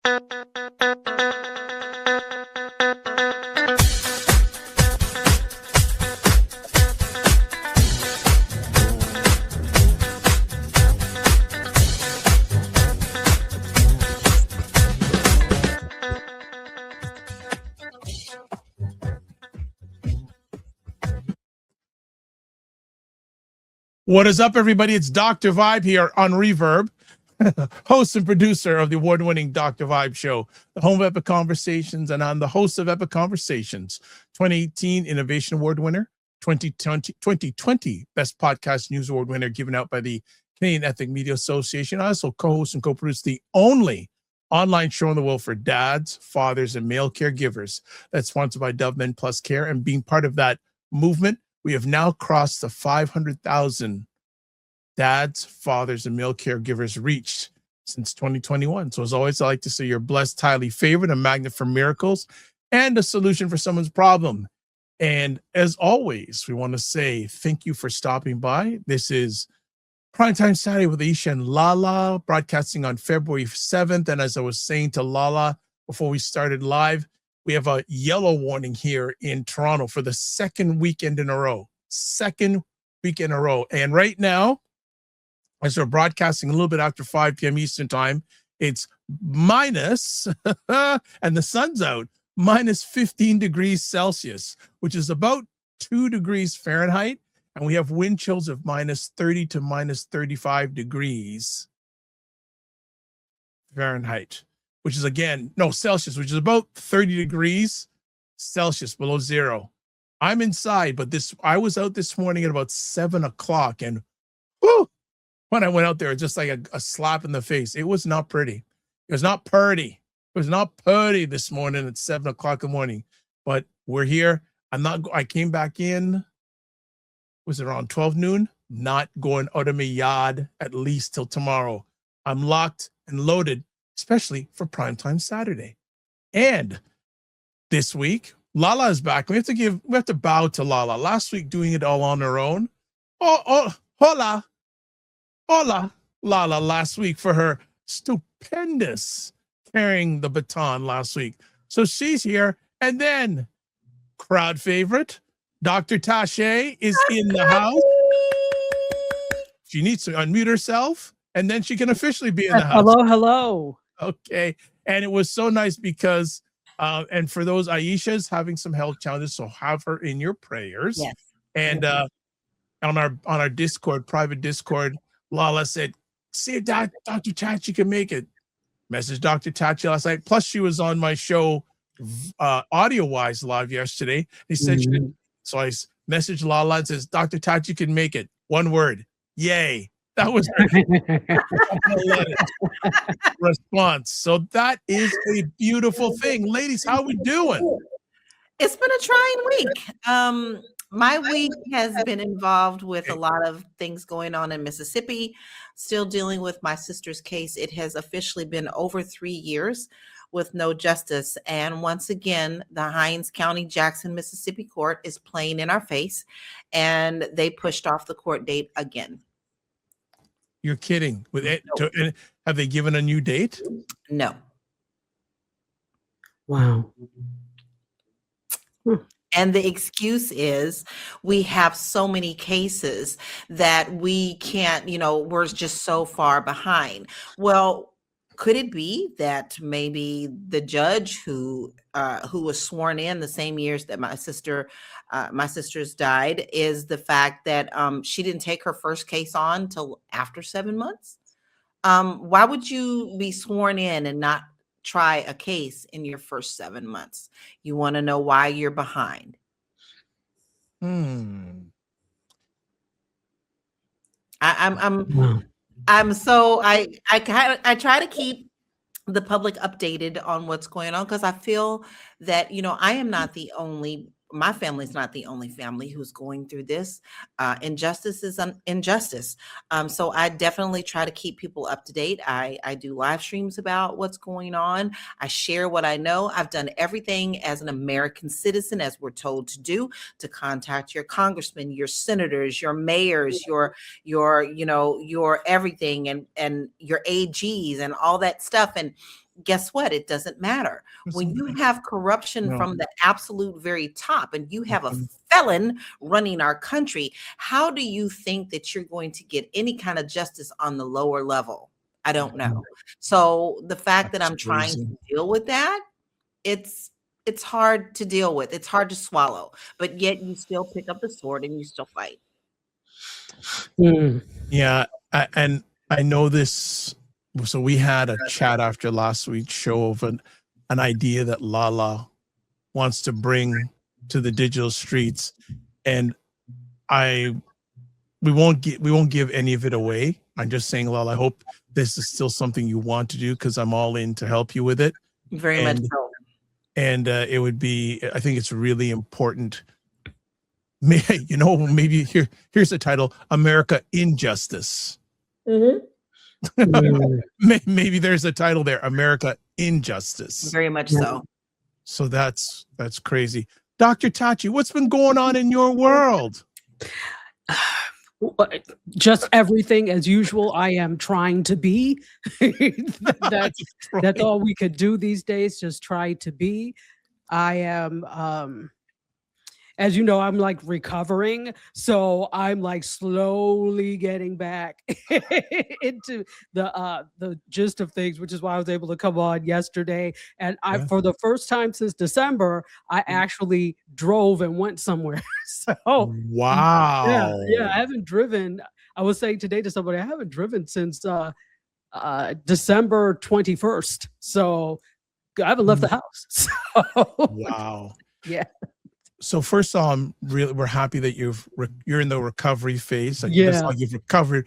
What is up, everybody? It's Dr. Vibe here on Reverb, host and producer of the award-winning Dr. Vibe Show, the home of Epic Conversations, and I'm the host of Epic Conversations, 2018 Innovation Award winner, 2020 Best Podcast News Award winner given out by the Canadian Ethnic Media Association. I also co-host and co-produce the only online show in the world for dads, fathers, and male caregivers that's sponsored by Dove Men Plus Care. And being part of that movement, we have now crossed the 500,000 dads, fathers, and male caregivers reached since 2021. So as always, I like to say you're blessed, highly favored, a magnet for miracles, and a solution for someone's problem. And as always, we want to say thank you for stopping by. This is Primetime Saturday with Aisha and LaLa, broadcasting on February 7th. And as I was saying to LaLa before we started live, we have a yellow warning here in Toronto for the second weekend in a row. And right now, as we're broadcasting a little bit after 5 p.m. Eastern time, it's minus, and the sun's out, minus 15 degrees Celsius, which is about 2 degrees Fahrenheit. And we have wind chills of minus 30 to minus 35 degrees Fahrenheit. Which is Celsius, which is about 30 degrees Celsius below zero. I'm inside, but I was out this morning at about 7 o'clock, and whew, when I went out there, just like a slap in the face. It was not pretty. It was not pretty. It was not pretty this morning at 7 o'clock in the morning, but we're here. I came back in, was it around 12 noon? Not going out of my yard at least till tomorrow. I'm locked and loaded, especially for Primetime Saturday. And this week, LaLa is back. We have to bow to LaLa. Last week, doing it all on her own. Hola, LaLa last week for her stupendous carrying the baton last week. So she's here. And then crowd favorite, Dr. Tachi is in the house. She needs to unmute herself, and then she can officially be in the house. Hello. Okay. And it was so nice because, and for those, Aisha's having some health challenges, so have her in your prayers. Yes. And on our Discord, private Discord, LaLa said, see if Dr. Tachi can make it. Message Dr. Tachi last night. Plus, she was on my show, audio-wise, live yesterday. He said, so I messaged LaLa and says, Dr. Tachi can make it. One word, yay. That was her response. So that is a beautiful thing. Ladies, how are we doing? It's been a trying week. My week has been involved with a lot of things going on in Mississippi, still dealing with my sister's case. It has officially been over 3 years with no justice. And once again, the Hinds County, Jackson, Mississippi court is playing in our face, and they pushed off the court date again. You're kidding. Have they given a new date? No. Wow. And the excuse is we have so many cases that we can't, we're just so far behind. Well, could it be that maybe the judge who was sworn in the same years that my sister's died is the fact that she didn't take her first case on till after 7 months? Why would you be sworn in and not try a case in your first 7 months? You want to know why you're behind. I try to keep the public updated on what's going on because I feel that, I am not the only my family's not the only family who's going through this. Injustice is injustice. So I definitely try to keep people up to date. I do live streams about what's going on. I share what I know. I've done everything as an American citizen, as we're told to do, to contact your congressmen, your senators, your mayors, your everything, and your AGs and all that stuff. And guess what? It doesn't matter. When you have corruption No. from the absolute very top and you have a felon running our country, how do you think that you're going to get any kind of justice on the lower level? I don't know. So the fact that I'm trying to deal with that, it's hard to deal with. It's hard to swallow, but yet you still pick up the sword and you still fight. Yeah, and I know this. So we had a chat after last week's show of an idea that LaLa wants to bring to the digital streets, and we won't give any of it away. I'm just saying, LaLa, I hope this is still something you want to do, because I'm all in to help you with it. Very much so. And it would be, I think it's really important. Maybe here's the title: America Injustice. Maybe there's a title there: America Injustice. Very much so. So that's crazy. Dr. Tachi, what's been going on in your world? Just everything as usual. I am trying to be. That's all we could do these days. Just try to be. I am, as you know, I'm like recovering, so I'm like slowly getting back into the gist of things, which is why I was able to come on yesterday. And for the first time since December, I actually drove and went somewhere. So wow, yeah, I haven't driven. I was saying today to somebody, I haven't driven since December 21st. So I haven't left the house. So, wow, yeah. So first of all, we're happy that you're in the recovery phase. Yeah, you've recovered.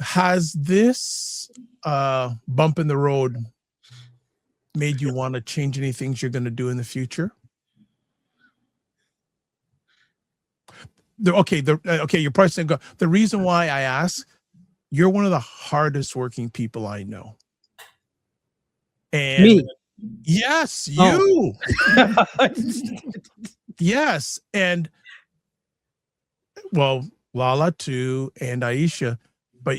Has this bump in the road made you want to change any things you're going to do in the future? You're probably saying, the reason why I ask, you're one of the hardest working people I know. And me. Yes, you. Yes, and well, LaLa too, and Aisha. But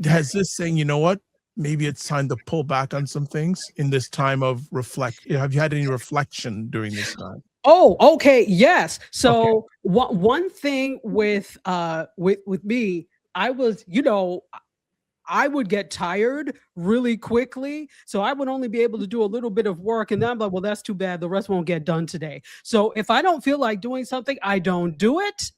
has this saying, you know what? Maybe it's time to pull back on some things in this time of reflect. Have you had any reflection during this time? Oh, okay, yes. So one thing with me, I was, I would get tired really quickly. So I would only be able to do a little bit of work. And then I'm like, well, that's too bad. The rest won't get done today. So if I don't feel like doing something, I don't do it.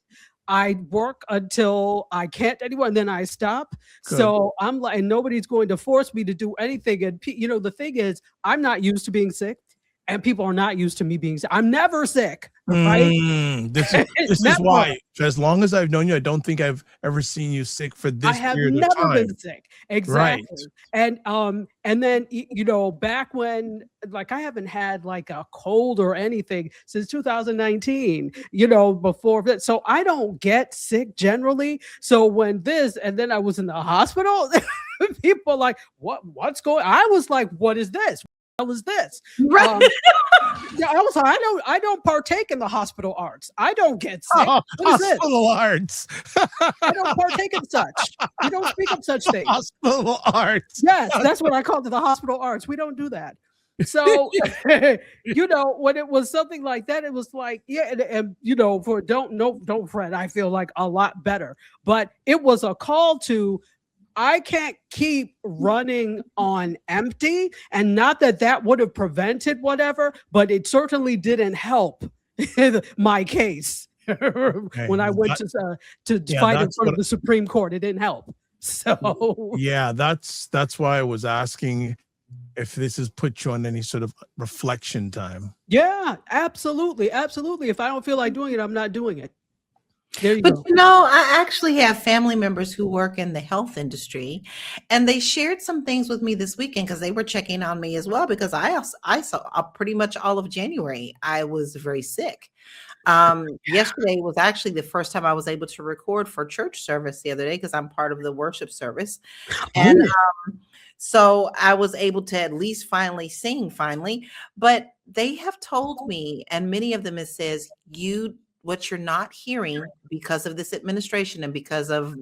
I work until I can't anymore, and then I stop. Good. So I'm like, and nobody's going to force me to do anything. And the thing is, I'm not used to being sick. And people are not used to me being sick. I'm never sick, right? This is why, as long as I've known you, I don't think I've ever seen you sick for this period of time. I have never been sick. Exactly. Right. And then, back when, like, I haven't had like a cold or anything since 2019, before that. So I don't get sick generally. So when and then I was in the hospital, people are like, what's going on? I was like, what is this? Was this right? Also, I don't partake in the hospital arts. I don't get sick. What is hospital arts. I don't partake in such. We don't speak of such things. Hospital arts. Yes, that's what I call it, the hospital arts. We don't do that. So when it was something like that, it was like, and don't fret. I feel like a lot better. But it was a call to, I can't keep running on empty, and not that would have prevented whatever, but it certainly didn't help my case when I went to fight in front of the Supreme Court. It didn't help. So yeah, that's why I was asking if this has put you on any sort of reflection time. Yeah, absolutely, absolutely. If I don't feel like doing it, I'm not doing it. But I actually have family members who work in the health industry, and they shared some things with me this weekend because they were checking on me as well, because I saw pretty much all of January I was very sick. Yesterday was actually the first time I was able to record for church service the other day, because I'm part of the worship service. And so I was able to at least sing finally, but they have told me, and many of them, it says, what you're not hearing because of this administration and because of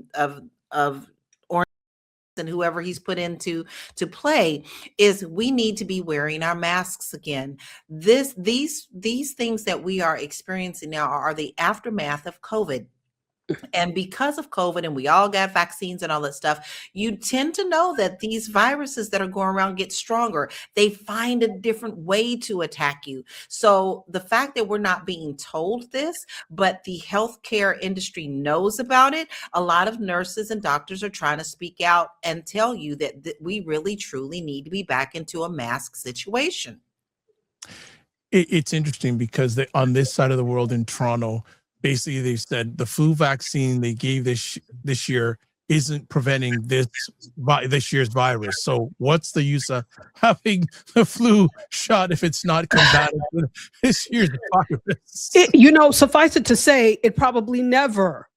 and whoever he's put into to play, is we need to be wearing our masks again. These things that we are experiencing now are the aftermath of COVID. And because of COVID, and we all got vaccines and all that stuff, you tend to know that these viruses that are going around get stronger. They find a different way to attack you. So the fact that we're not being told this, but the healthcare industry knows about it, a lot of nurses and doctors are trying to speak out and tell you that we really, truly need to be back into a mask situation. It's interesting because on this side of the world in Toronto, basically they said the flu vaccine they gave this year isn't preventing this year's virus. So what's the use of having the flu shot if it's not combating this year's virus? Suffice it to say, it probably never.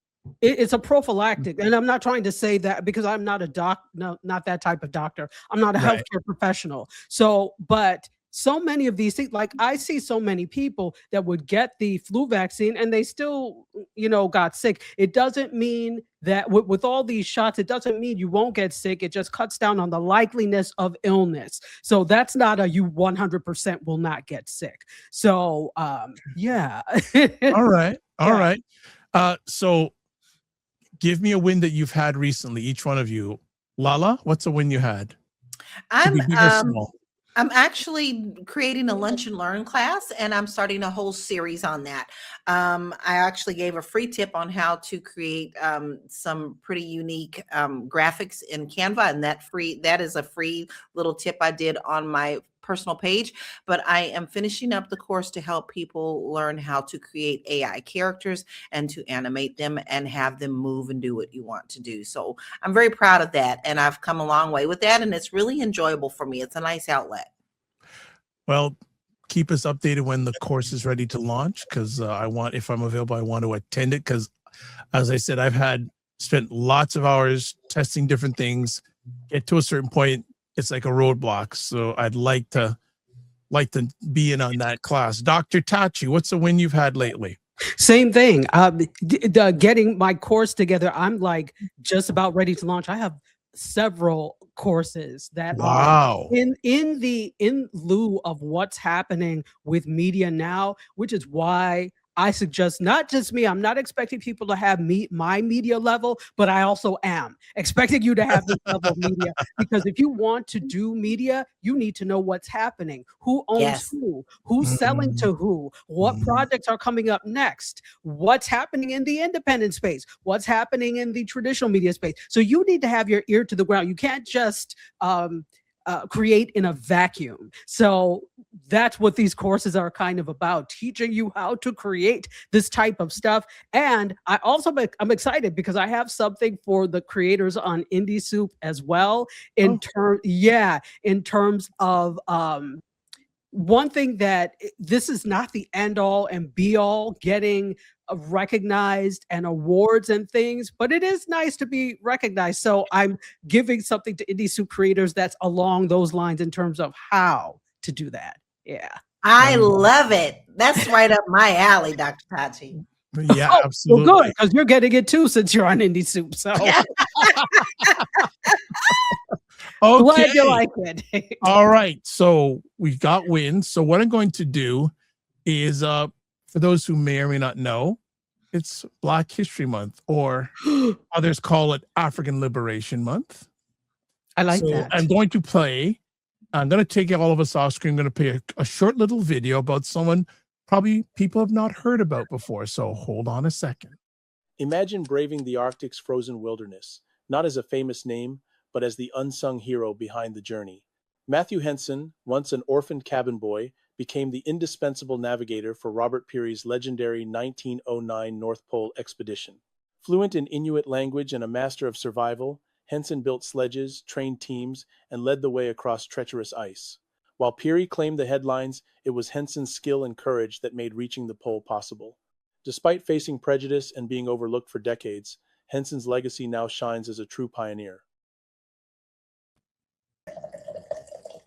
It's a prophylactic, and I'm not trying to say that because I'm not not that type of doctor. I'm not a healthcare professional. So, but so many of these things, like I see so many people that would get the flu vaccine and they still, got sick. It doesn't mean that with all these shots, it doesn't mean you won't get sick. It just cuts down on the likeliness of illness. So that's not you 100% will not get sick. So, yeah. All right. So give me a win that you've had recently, each one of you. LaLa, what's a win you had? I'm actually creating a lunch and learn class, and I'm starting a whole series on that. I actually gave a free tip on how to create some pretty unique graphics in Canva, and that is a free little tip I did on my personal page. But I am finishing up the course to help people learn how to create AI characters and to animate them and have them move and do what you want to do. So I'm very proud of that, and I've come a long way with that, and it's really enjoyable for me. It's a nice outlet. Well, keep us updated when the course is ready to launch, because if I'm available, I want to attend it, because as I said, I've spent lots of hours testing different things. Get to a certain point, it's like a roadblock. So I'd like to be in on that class. Dr. Tachi, what's a win you've had lately? Same thing. Getting my course together, I'm like just about ready to launch. I have several courses that are in lieu of what's happening with media now, which is why I suggest not just me. I'm not expecting people to have my media level, but I also am expecting you to have this level of media, because if you want to do media, you need to know what's happening, who owns who's selling to who, what projects are coming up next, what's happening in the independent space, what's happening in the traditional media space. So you need to have your ear to the ground. You can't just create in a vacuum. So that's what these courses are kind of about, teaching you how to create this type of stuff. And I'm excited because I have something for the creators on IndieSoup as well. In terms of one thing, that this is not the end all and be all getting recognized and awards and things, but it is nice to be recognized. So I'm giving something to IndieSoup creators that's along those lines in terms of how to do that. Yeah. I love it. That's right up my alley, Dr. Tachi. Yeah, absolutely. Well, good, because you're getting it too since you're on IndieSoup. So okay. Glad you like it. All right. So we've got wins. So what I'm going to do is, for those who may or may not know, it's Black History Month, or others call it African Liberation Month. I like that. I'm going to take all of us off screen. I'm going to play a short little video about someone probably people have not heard about before. So hold on a second. Imagine braving the Arctic's frozen wilderness, not as a famous name, but as the unsung hero behind the journey. Matthew Henson, once an orphaned cabin boy, became the indispensable navigator for Robert Peary's legendary 1909 North Pole expedition. Fluent in Inuit language and a master of survival, Henson built sledges, trained teams, and led the way across treacherous ice. While Peary claimed the headlines, it was Henson's skill and courage that made reaching the pole possible. Despite facing prejudice and being overlooked for decades, Henson's legacy now shines as a true pioneer.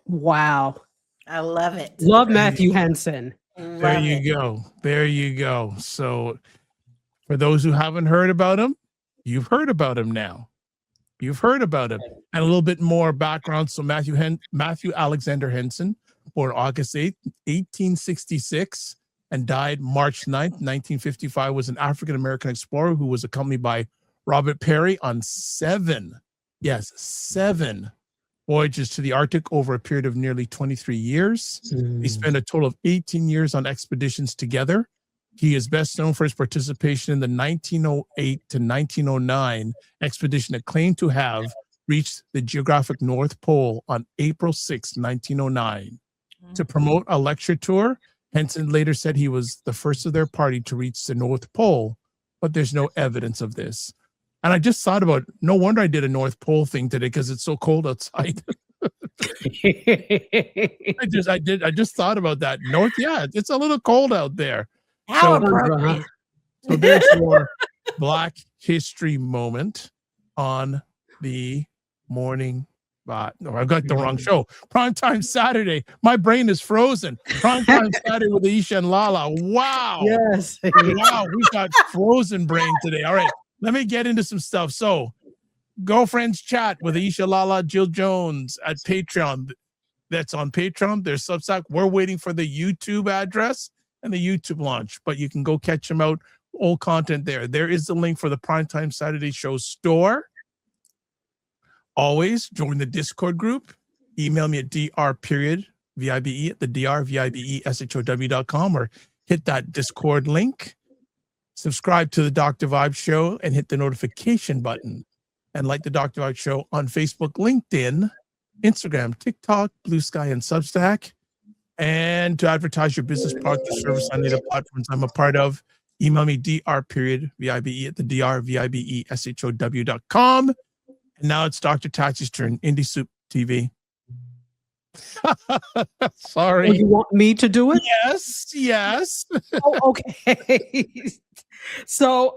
Wow. I love it. Love Matthew Henson. There you go. There you go. So for those who haven't heard about him, you've heard about him now. You've heard about him. And a little bit more background. So Matthew Alexander Henson, born August 8th, 1866, and died March 9th, 1955, was an African-American explorer who was accompanied by Robert Peary on 7 voyages to the Arctic over a period of nearly 23 years. They spent a total of 18 years on expeditions together. He is best known for his participation in the 1908 to 1909 expedition that claimed to have reached the geographic North Pole on April 6, 1909. To promote a lecture tour, Henson later said he was the first of their party to reach the North Pole, but there's no evidence of this. And I just thought about, no wonder I did a North Pole thing today because it's so cold outside. I just thought about that. It's a little cold out there. How appropriate. So there's your Black History moment on the morning. No, I got the wrong show. Primetime Saturday. My brain is frozen. Primetime Saturday with Aisha and LaLa. Wow. Yes. Wow, we got frozen brain today. All right, let me get into some stuff. So, Girlfriends Chat with Aisha, LaLa, Jill Jones at Patreon. That's on Patreon. There's Substack. We're waiting for the YouTube address and the YouTube launch, but you can go catch them out. Old content there. There is the link for the Primetime Saturday Show store. Always join the Discord group. Email me at dr.vibe at the drvibeshow.com or hit that Discord link. Subscribe to the Dr. Vibe Show and hit the notification button. And like the Dr. Vibe Show on Facebook, LinkedIn, Instagram, TikTok, Blue Sky, and Substack. And to advertise your business product or service on the platforms I'm a part of, email me dr.vibe at the drvibeshow.com. And now it's Dr. Tachi's turn. IndieSoup TV. Sorry. Oh, you want me to do it? Yes. Oh, okay. So,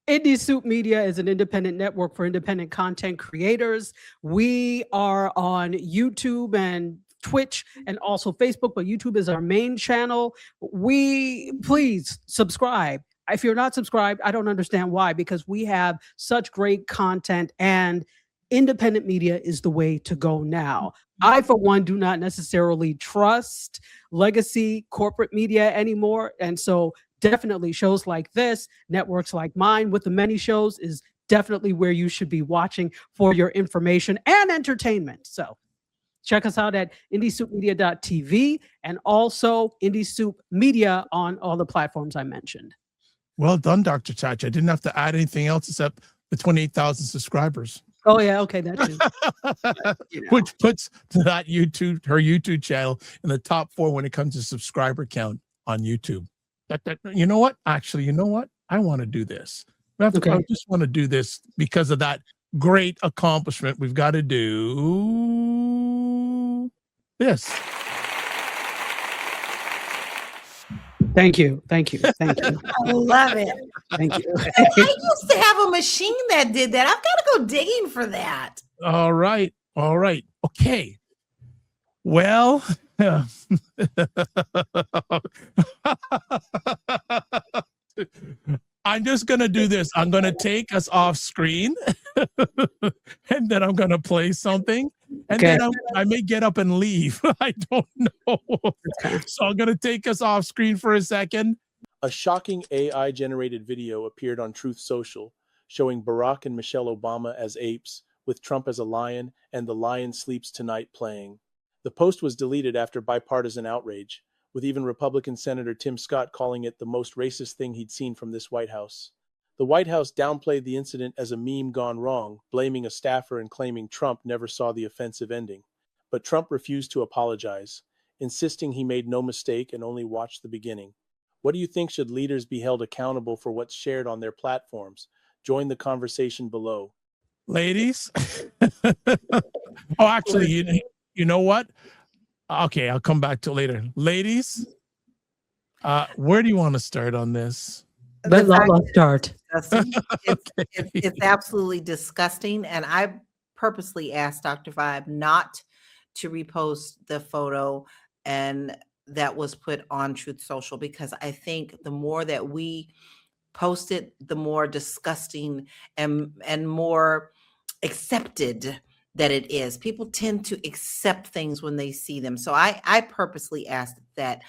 IndieSoup Media is an independent network for independent content creators. We are on YouTube and Twitch and also Facebook, but YouTube is our main channel. Please subscribe. If you're not subscribed, I don't understand why, because we have such great content and independent media is the way to go now. I, for one, do not necessarily trust legacy corporate media anymore. And so definitely shows like this, networks like mine with the many shows is definitely where you should be watching for your information and entertainment. So check us out at indiesoupmedia.tv and also IndieSoup Media on all the platforms I mentioned. Well done, Dr. Tachi. I didn't have to add anything else except the 28,000 subscribers. Oh, yeah. Okay. That too. Which puts her YouTube channel in the top 4 when it comes to subscriber count on YouTube. You know what? Actually, you know what? I want to do this. I just want to do this because of that great accomplishment. We've got to do this. Thank you. I love it. Thank you. I used to have a machine that did that. I've got to go digging for that. All right. Okay. Well, I'm just going to do this. I'm going to take us off screen and then I'm going to play something. And then I may get up and leave. I don't know. So I'm going to take us off screen for a second. A shocking AI-generated video appeared on Truth Social, showing Barack and Michelle Obama as apes, with Trump as a lion and The Lion Sleeps Tonight playing. The post was deleted after bipartisan outrage, with even Republican Senator Tim Scott calling it the most racist thing he'd seen from this White House. The White House downplayed the incident as a meme gone wrong, blaming a staffer and claiming Trump never saw the offensive ending. But Trump refused to apologize, insisting he made no mistake and only watched the beginning. What do you think? Should leaders be held accountable for what's shared on their platforms? Join the conversation below. Ladies. Actually, you know what? Okay, I'll come back to it later. Ladies, where do you want to start on this? Let LaLa start. It's absolutely disgusting. And I purposely asked Dr. Vibe not to repost the photo and that was put on Truth Social, because I think the more that we post it, the more disgusting and more accepted that it is. People tend to accept things when they see them. So I purposely asked that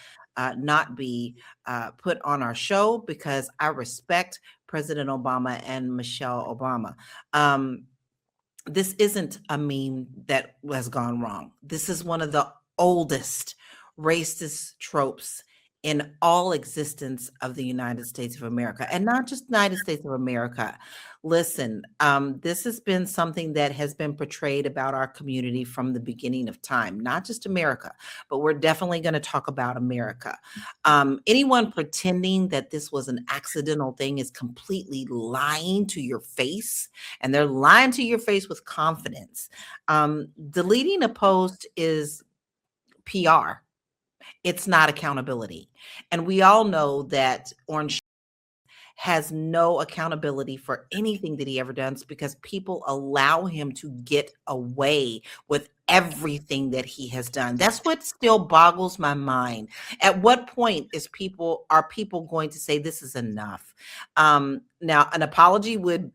not be put on our show because I respect President Obama and Michelle Obama. This isn't a meme that has gone wrong. This is one of the oldest racist tropes in all existence of the United States of America, and not just United States of America. Listen, this has been something that has been portrayed about our community from the beginning of time, not just America, but we're definitely going to talk about America. Anyone pretending that this was an accidental thing is completely lying to your face, and they're lying to your face with confidence. Deleting a post is PR. It's not accountability. And we all know that Orange has no accountability for anything that he ever does because people allow him to get away with everything that he has done. That's what still boggles my mind. At what point are people going to say this is enough? Now, an apology would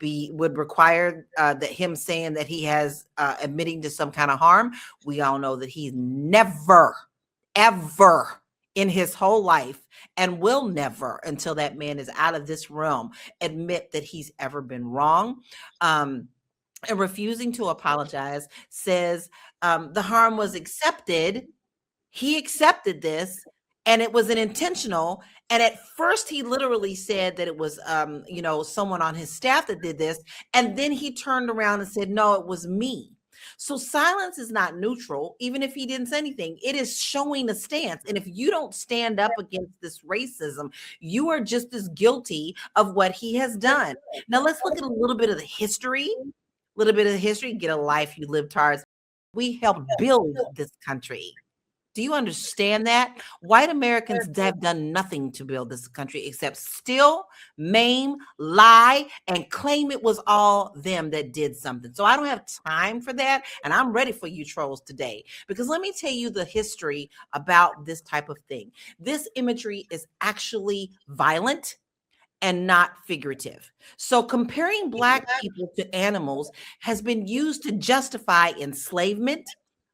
require that him saying that he has admitting to some kind of harm. We all know that he's never, ever in his whole life, and will never, until that man is out of this realm, admit that he's ever been wrong. And refusing to apologize says the harm was accepted. He accepted this, and it was an intentional. And at first, he literally said that it was, someone on his staff that did this, and then he turned around and said, "No, it was me." So silence is not neutral. Even if he didn't say anything, it is showing a stance. And if you don't stand up against this racism, you are just as guilty of what he has done. Now let's look at a little bit of the history. Get a life, you libtards. We helped build this country. Do you understand that? White Americans have done nothing to build this country except steal, maim, lie, and claim it was all them that did something. So I don't have time for that. And I'm ready for you trolls today, because let me tell you the history about this type of thing. This imagery is actually violent and not figurative. So comparing Black people to animals has been used to justify enslavement,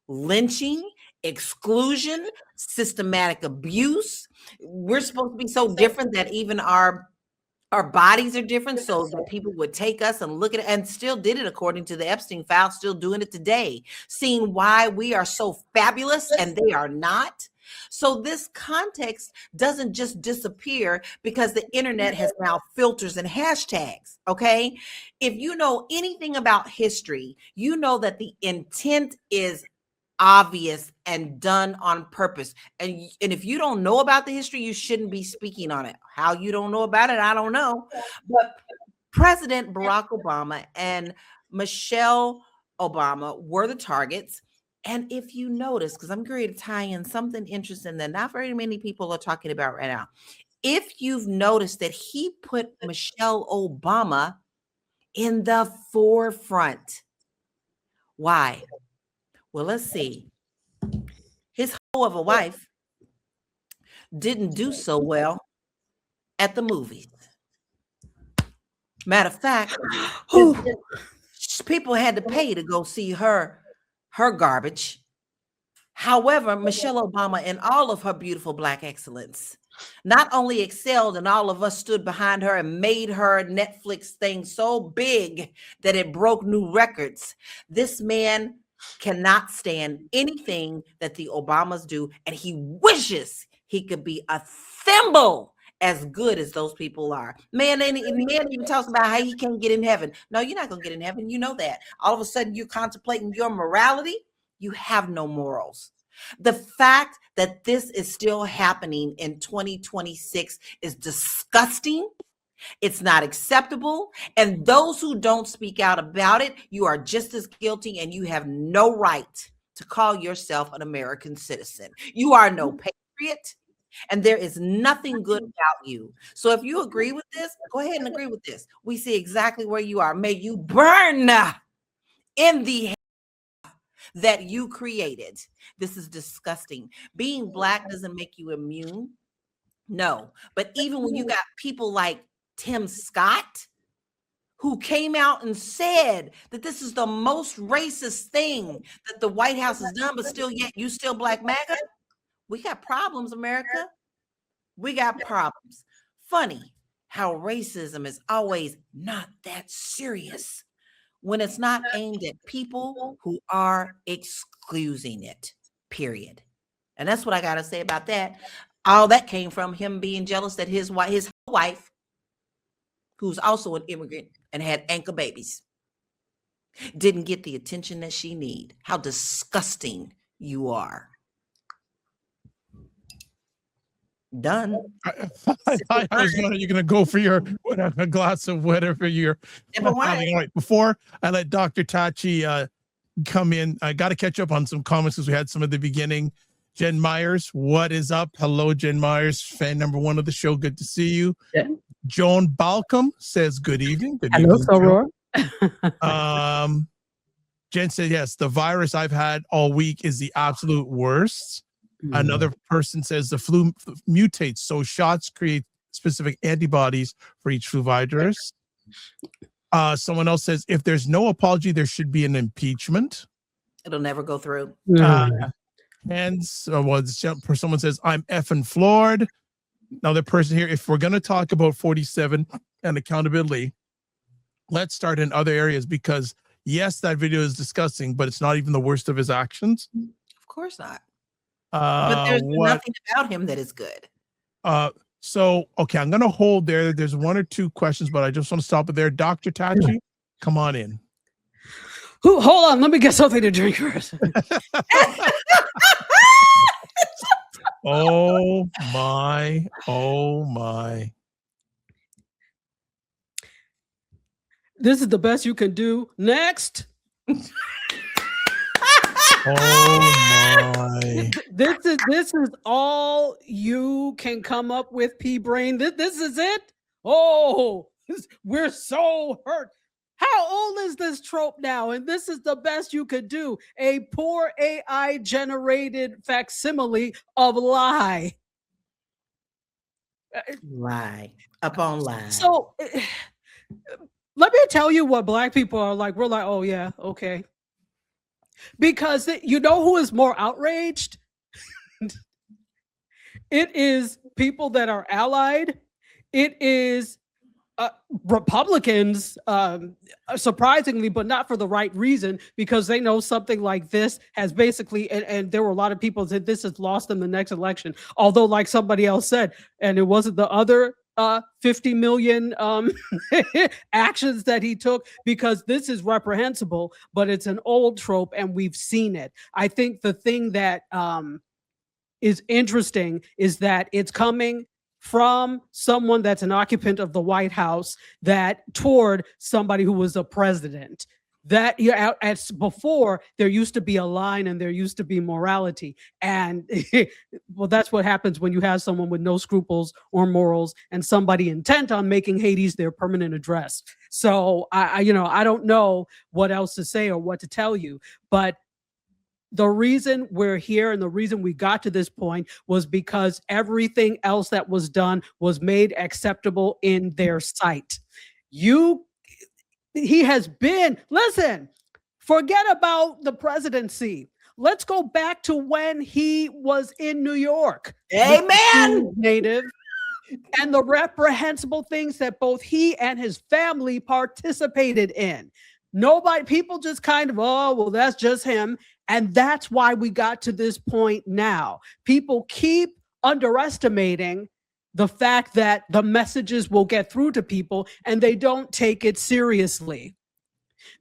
lynching, exclusion, systematic abuse. We're supposed to be so different that even our bodies are different, so that people would take us and look at it, and still did it according to the Epstein file, still doing it today, seeing why we are so fabulous and they are not. So this context doesn't just disappear because the internet has now filters and hashtags, okay? If you know anything about history, you know that the intent is obvious and done on purpose. And if you don't know about the history, you shouldn't be speaking on it. How you don't know about it, I don't know. But President Barack Obama and Michelle Obama were the targets. And if you notice, because I'm going to tie in something interesting that not very many people are talking about right now. If you've noticed that he put Michelle Obama in the forefront. Why? Well, let's see. His hoe of a wife didn't do so well at the movies. Matter of fact, people had to pay to go see her garbage. However, Michelle Obama, in all of her beautiful Black excellence, not only excelled, and all of us stood behind her and made her Netflix thing so big that it broke new records. This man cannot stand anything that the Obamas do, and he wishes he could be a thimble as good as those people are. Man even talks about how he can't get in heaven. No, you're not going to get in heaven. You know that. All of a sudden, you're contemplating your morality. You have no morals. The fact that this is still happening in 2026 is disgusting. It's not acceptable. And those who don't speak out about it, you are just as guilty, and you have no right to call yourself an American citizen. You are no patriot, and there is nothing good about you. So if you agree with this, go ahead and agree with this. We see exactly where you are. May you burn in the that you created. This is disgusting. Being Black doesn't make you immune. No, but even when you got people like Tim Scott, who came out and said that this is the most racist thing that the White House has done, but still yet you still Black MAGA? We got problems, America. We got problems. Funny how racism is always not that serious when it's not aimed at people who are excusing it, period. And that's what I got to say about that. All that came from him being jealous that his wife, who's also an immigrant and had anchor babies, didn't get the attention that she need. How disgusting you are. Done. I was wondering, you're going to go for your whatever glass of whatever you're having. All right, before I let Dr. Tachi come in, I got to catch up on some comments because we had some at the beginning. Jen Myers, what is up? Hello, Jen Myers, fan number 1 of the show. Good to see you. Yeah. Joan Balcom says good evening. Good Hello, evening, Soror. Jen said, yes, the virus I've had all week is the absolute worst. Another person says the flu mutates, so shots create specific antibodies for each flu virus. Someone else says, if there's no apology, there should be an impeachment. It'll never go through. And someone says, I'm effing floored. Another person here, if we're going to talk about 47 and accountability, let's start in other areas because, yes, that video is disgusting, but it's not even the worst of his actions. Of course not. But there's nothing about him that is good. So, okay, I'm going to hold there. There's 1 or 2 questions, but I just want to stop it there. Dr. Tachi, come on in. Hold on. Let me get something to drink first. Oh my. Oh my. This is the best you can do. Next. Oh my. This is all you can come up with, P-Brain. This is it. Oh, we're so hurt. How old is this trope now? And this is the best you could do. A poor AI generated facsimile of lie. Lie upon lie. So let me tell you what Black people are like. We're like, oh yeah, okay. Because you know who is more outraged? It is people that are allied. It is Republicans, surprisingly, but not for the right reason, because they know something like this has basically, and there were a lot of people that this has lost them the next election. Although, like somebody else said, and it wasn't the other 50 million actions that he took, because this is reprehensible, but it's an old trope and we've seen it. I think the thing that is interesting is that it's coming from someone that's an occupant of the White House that toward somebody who was a president. That as before, there used to be a line and there used to be morality. And well, that's what happens when you have someone with no scruples or morals and somebody intent on making Hades their permanent address. So I don't know what else to say or what to tell you, but the reason we're here and the reason we got to this point was because everything else that was done was made acceptable in their sight. He has been, listen, forget about the presidency. Let's go back to when he was in New York. Amen. Native. And the reprehensible things that both he and his family participated in. People just kind of, oh, well, that's just him. And that's why we got to this point now. People keep underestimating the fact that the messages will get through to people and they don't take it seriously.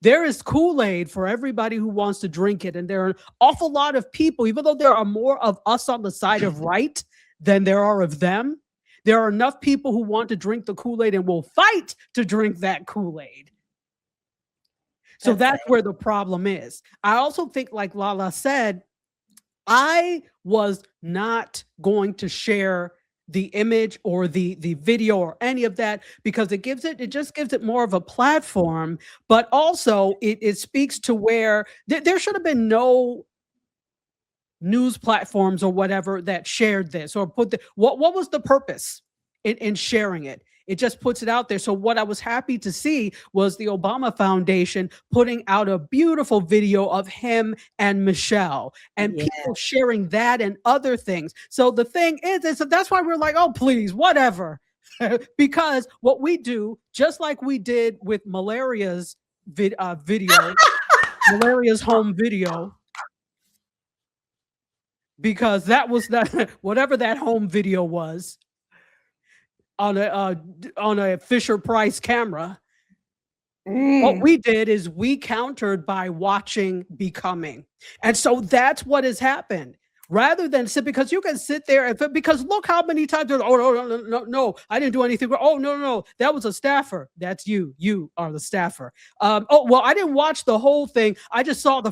There is Kool-Aid for everybody who wants to drink it. And there are an awful lot of people, even though there are more of us on the side of right than there are of them, there are enough people who want to drink the Kool-Aid and will fight to drink that Kool-Aid. So that's where the problem is. I also think, like LaLa said, I was not going to share the image or the video or any of that because it just gives it more of a platform, but also it speaks to where there should have been no news platforms or whatever that shared this or what was the purpose in sharing it? It just puts it out there. So what I was happy to see was the Obama Foundation putting out a beautiful video of him and Michelle, and people sharing that and other things. So the thing is so that's why we're like, oh, please, whatever. Because what we do, just like we did with Malaria's video, Malaria's home video, because that was that whatever that home video was on a Fisher Price camera. What we did is we countered by watching Becoming, and so that's what has happened. Rather than sit, because you can sit there and because look how many times no, I didn't do anything. Oh no, that was a staffer. That's you. You are the staffer. Oh well, I didn't watch the whole thing. I just saw the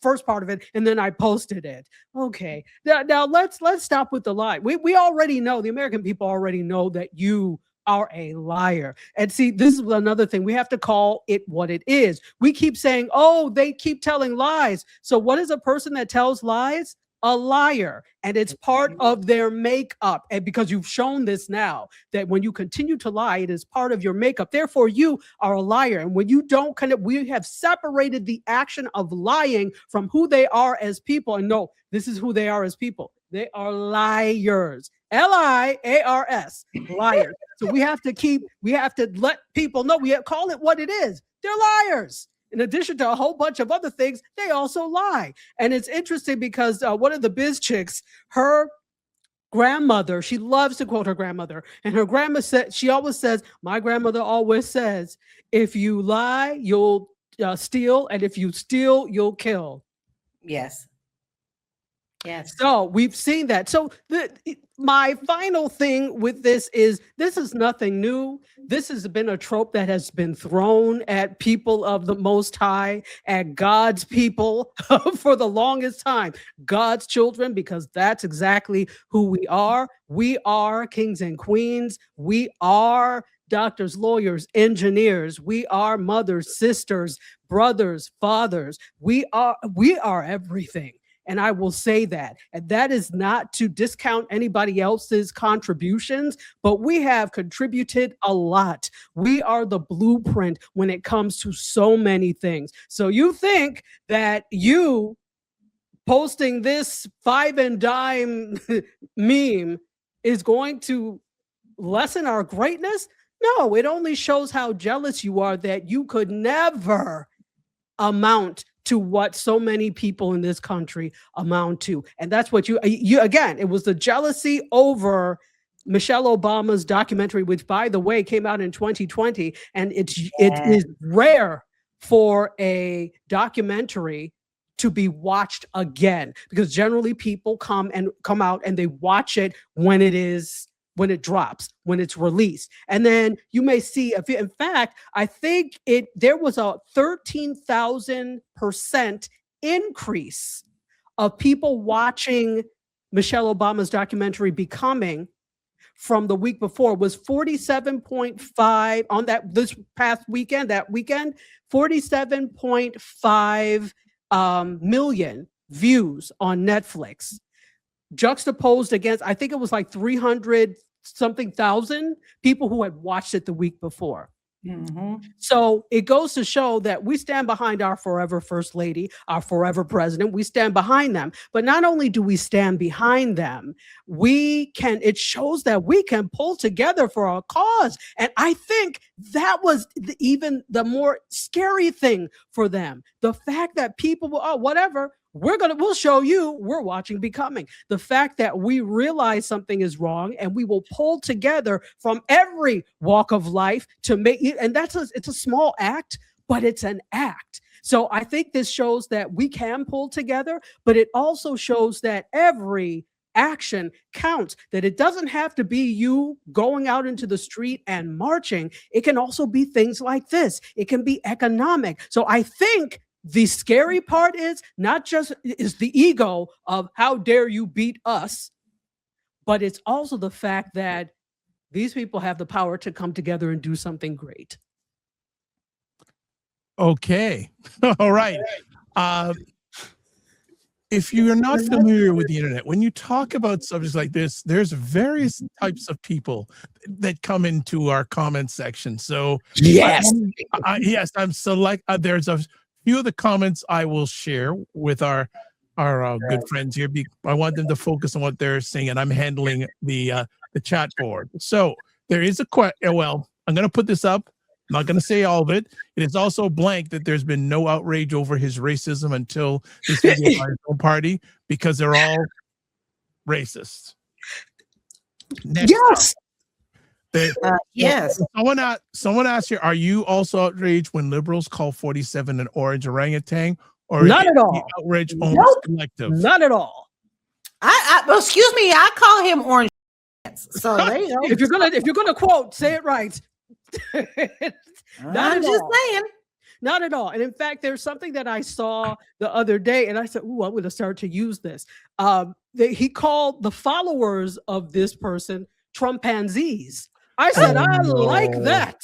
first part of it, and then I posted it. Okay, now let's stop with the lie. We already know, the American people already know that you are a liar. And see, this is another thing. We have to call it what it is. We keep saying, oh, they keep telling lies. So what is a person that tells lies? A liar. And it's part of their makeup. And because you've shown this now, that when you continue to lie, it is part of your makeup. Therefore, you are a liar. And when you don't we have separated the action of lying from who they are as people. And no, this is who they are as people. They are liars. Liars, liars. So we have to let people know, call it what it is. They're liars. In addition to a whole bunch of other things, they also lie. And it's interesting because one of the biz chicks, her grandmother, she loves to quote her grandmother. And her grandma she always says, my grandmother always says, if you lie, you'll steal. And if you steal, you'll kill. Yes. Yes. So we've seen that. So my final thing with this is nothing new. This has been a trope that has been thrown at people of the Most High, at God's people for the longest time. God's children, because that's exactly who we are. We are kings and queens. We are doctors, lawyers, engineers. We are mothers, sisters, brothers, fathers. We are everything. And I will say that. And that is not to discount anybody else's contributions, but we have contributed a lot. We are the blueprint when it comes to so many things. So you think that you posting this 5 and dime meme is going to lessen our greatness? No, it only shows how jealous you are that you could never amount to what so many people in this country amount to. And that's what you again, it was the jealousy over Michelle Obama's documentary, which by the way came out in 2020. And it is rare for a documentary to be watched again, because generally people come out and they watch it when it drops, when it's released. And then you may see, in fact, I think there was a 13,000% increase of people watching Michelle Obama's documentary Becoming from the week before. It was 47.5 on this past weekend, 47.5 million views on Netflix. Juxtaposed against, I think it was like 300 something thousand people who had watched it the week before. Mm-hmm. So it goes to show that we stand behind our forever first lady, our forever president. We stand behind them. But not only do we stand behind them, it shows that we can pull together for our cause. And I think that was even the more scary thing for them. The fact that people will, whatever, we'll show you, we're watching Becoming. The fact that we realize something is wrong and we will pull together from every walk of life to make it. And it's a small act, but it's an act. So I think this shows that we can pull together, but it also shows that every action counts, that it doesn't have to be you going out into the street and marching. It can also be things like this. It can be economic. So I think the scary part is not just is the ego of how dare you beat us, but it's also the fact that these people have the power to come together and do something great. Okay. All right. if you're not familiar with the internet, when you talk about subjects like this, there's various types of people that come into our comment section. So Yes. yes, I'm select. There's a few of the comments I will share with our good friends here. I want them to focus on what they're saying, and I'm handling the chat board. So there is a question. Well, I'm going to put this up. I'm not going to say all of it. It is also blank that there's been no outrage over his racism until this video by his own party, because they're all racist. Next Yes. Yes. Someone asked here, are you also outraged when liberals call 47 an orange orangutan? Or Not at all. the outrage Nope. almost collective? Not at all. Well, excuse me, I call him orange. So there you go. If you're gonna quote, say it right. Not I'm at just all. saying. Not at all. And in fact, there's something that I saw the other day, and I said, "Ooh, I'm going to start to use this." He called the followers of this person Trumpanzees. I said, I like that.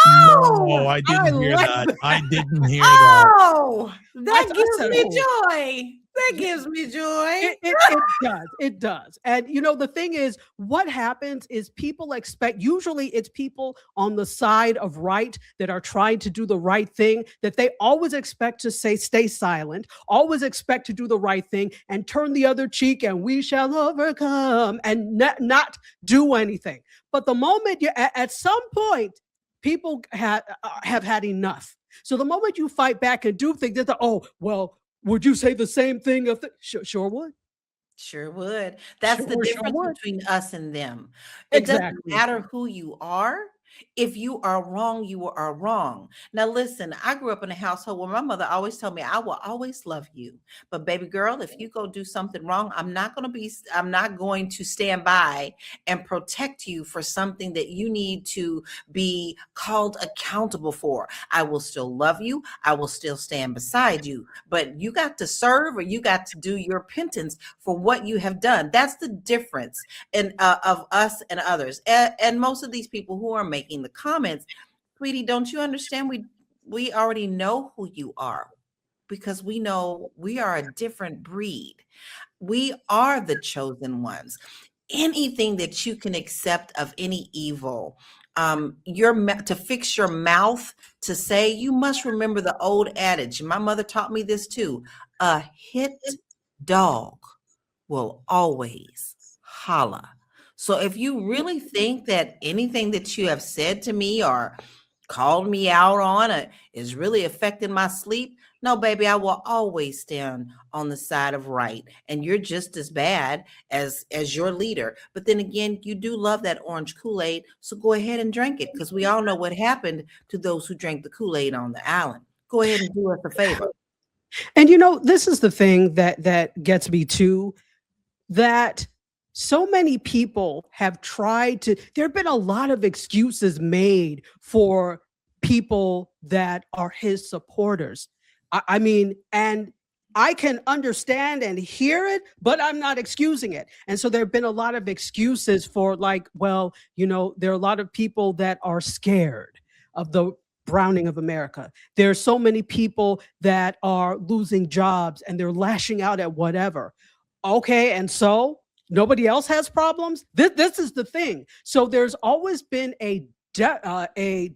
Oh, no, I didn't hear like that. I didn't hear that. Oh, that I gives said, me oh. joy. That gives me joy. It does. It does. And the thing is, what happens is people expect, usually it's people on the side of right that are trying to do the right thing, that they always expect to stay silent, always expect to do the right thing and turn the other cheek and we shall overcome and not do anything. But the moment at some point, people have had enough. So the moment you fight back and do things, it's would you say the same thing? Sure would. Sure would. That's the difference between us and them. It doesn't matter who you are. If you are wrong, you are wrong. Now, listen, I grew up in a household where my mother always told me, I will always love you. But baby girl, if you go do something wrong, I'm not going to stand by and protect you for something that you need to be called accountable for. I will still love you. I will still stand beside you. But you got to serve, or you got to do your penance for what you have done. That's the difference of us and others. And most of these people who are making the comments, sweetie, don't you understand? We already know who you are, because we know we are a different breed. We are the chosen ones. Anything that you can accept of any evil, to fix your mouth to say, you must remember the old adage. My mother taught me this too. A hit dog will always holler. So if you really think that anything that you have said to me or called me out on is really affecting my sleep, no, baby, I will always stand on the side of right. And you're just as bad as your leader. But then again, you do love that orange Kool-Aid. So go ahead and drink it, because we all know what happened to those who drank the Kool-Aid on the island. Go ahead and do us a favor. And this is the thing that gets me too, that so many people have tried to, there have been a lot of excuses made for people that are his supporters. I mean, and I can understand and hear it, but I'm not excusing it. And so there have been a lot of excuses for there are a lot of people that are scared of the browning of America. There are so many people that are losing jobs and they're lashing out at whatever. Okay, and so nobody else has problems. This is the thing. So there's always been a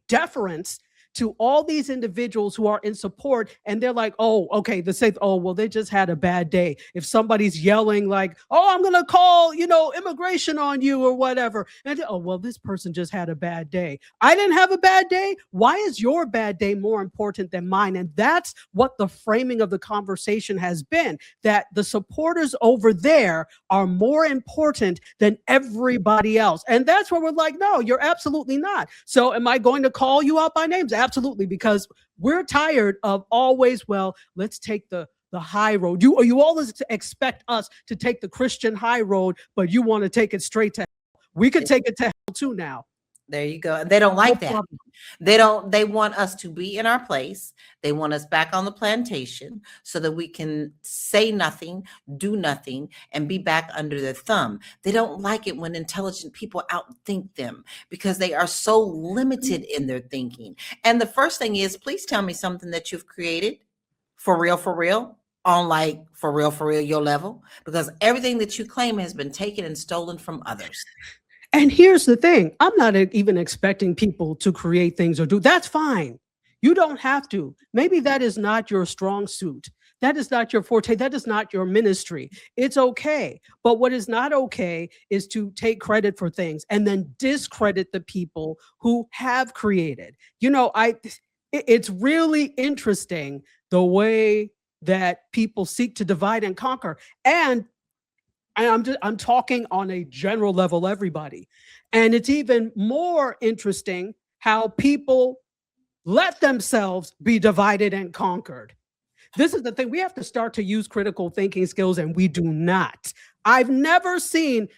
deference to all these individuals who are in support, and they're like, oh, okay, they just had a bad day. If somebody's yelling like, oh, I'm gonna call, immigration on you or whatever, and this person just had a bad day. I didn't have a bad day. Why is your bad day more important than mine? And that's what the framing of the conversation has been, that the supporters over there are more important than everybody else. And that's where we're like, no, you're absolutely not. So am I going to call you out by names? Absolutely, because we're tired of always, let's take the high road. You always expect us to take the Christian high road, but you want to take it straight to hell. We could take it to hell too now. There you go. They don't like that. They want us to be in our place. They want us back on the plantation so that we can say nothing, do nothing, and be back under their thumb. They don't like it when intelligent people outthink them, because they are so limited in their thinking. And the first thing is, please tell me something that you've created. For real, for real. on like for real your level, because everything that you claim has been taken and stolen from others. And here's the thing, I'm not even expecting people to create things or do. That's fine. You don't have to. Maybe that is not your strong suit. That is not your forte. That is not your ministry. It's okay. But what is not okay is to take credit for things and then discredit the people who have created. You know, it's really interesting the way that people seek to divide and conquer. And I'm talking on a general level, everybody. And it's even more interesting how people let themselves be divided and conquered. This is the thing. We have to start to use critical thinking skills, and we do not. I've never seen,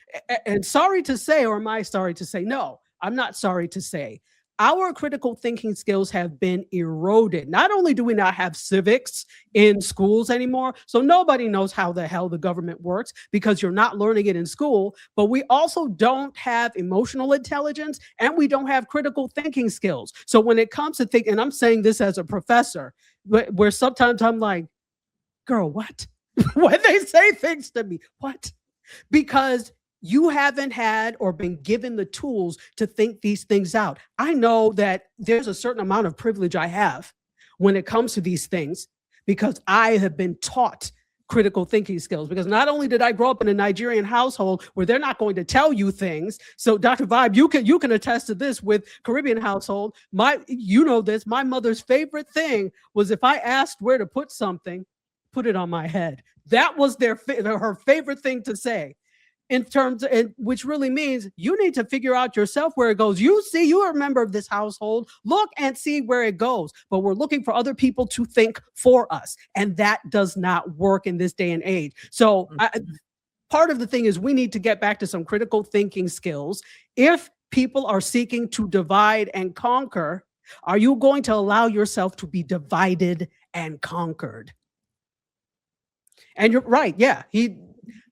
and sorry to say, or am I sorry to say? No, I'm not sorry to say. Our critical thinking skills have been eroded. Not only do we not have civics in schools anymore, so nobody knows how the hell the government works because you're not learning it in school, but we also don't have emotional intelligence and we don't have critical thinking skills. So when it comes to thinking, and I'm saying this as a professor, where sometimes I'm like, girl, what? When they say things to me, what? Because you haven't had or been given the tools to think these things out. I know that there's a certain amount of privilege I have when it comes to these things because I have been taught critical thinking skills, because not only did I grow up in a Nigerian household where they're not going to tell you things. So Dr. Vibe, you can attest to this with Caribbean household. You know this, my mother's favorite thing was if I asked where to put something, put it on my head. That was her favorite thing to say. In terms of, which really means you need to figure out yourself where it goes. You see, you're a member of this household, look and see where it goes. But we're looking for other people to think for us. And that does not work in this day and age. So part of the thing is we need to get back to some critical thinking skills. If people are seeking to divide and conquer, are you going to allow yourself to be divided and conquered? And you're right. Yeah.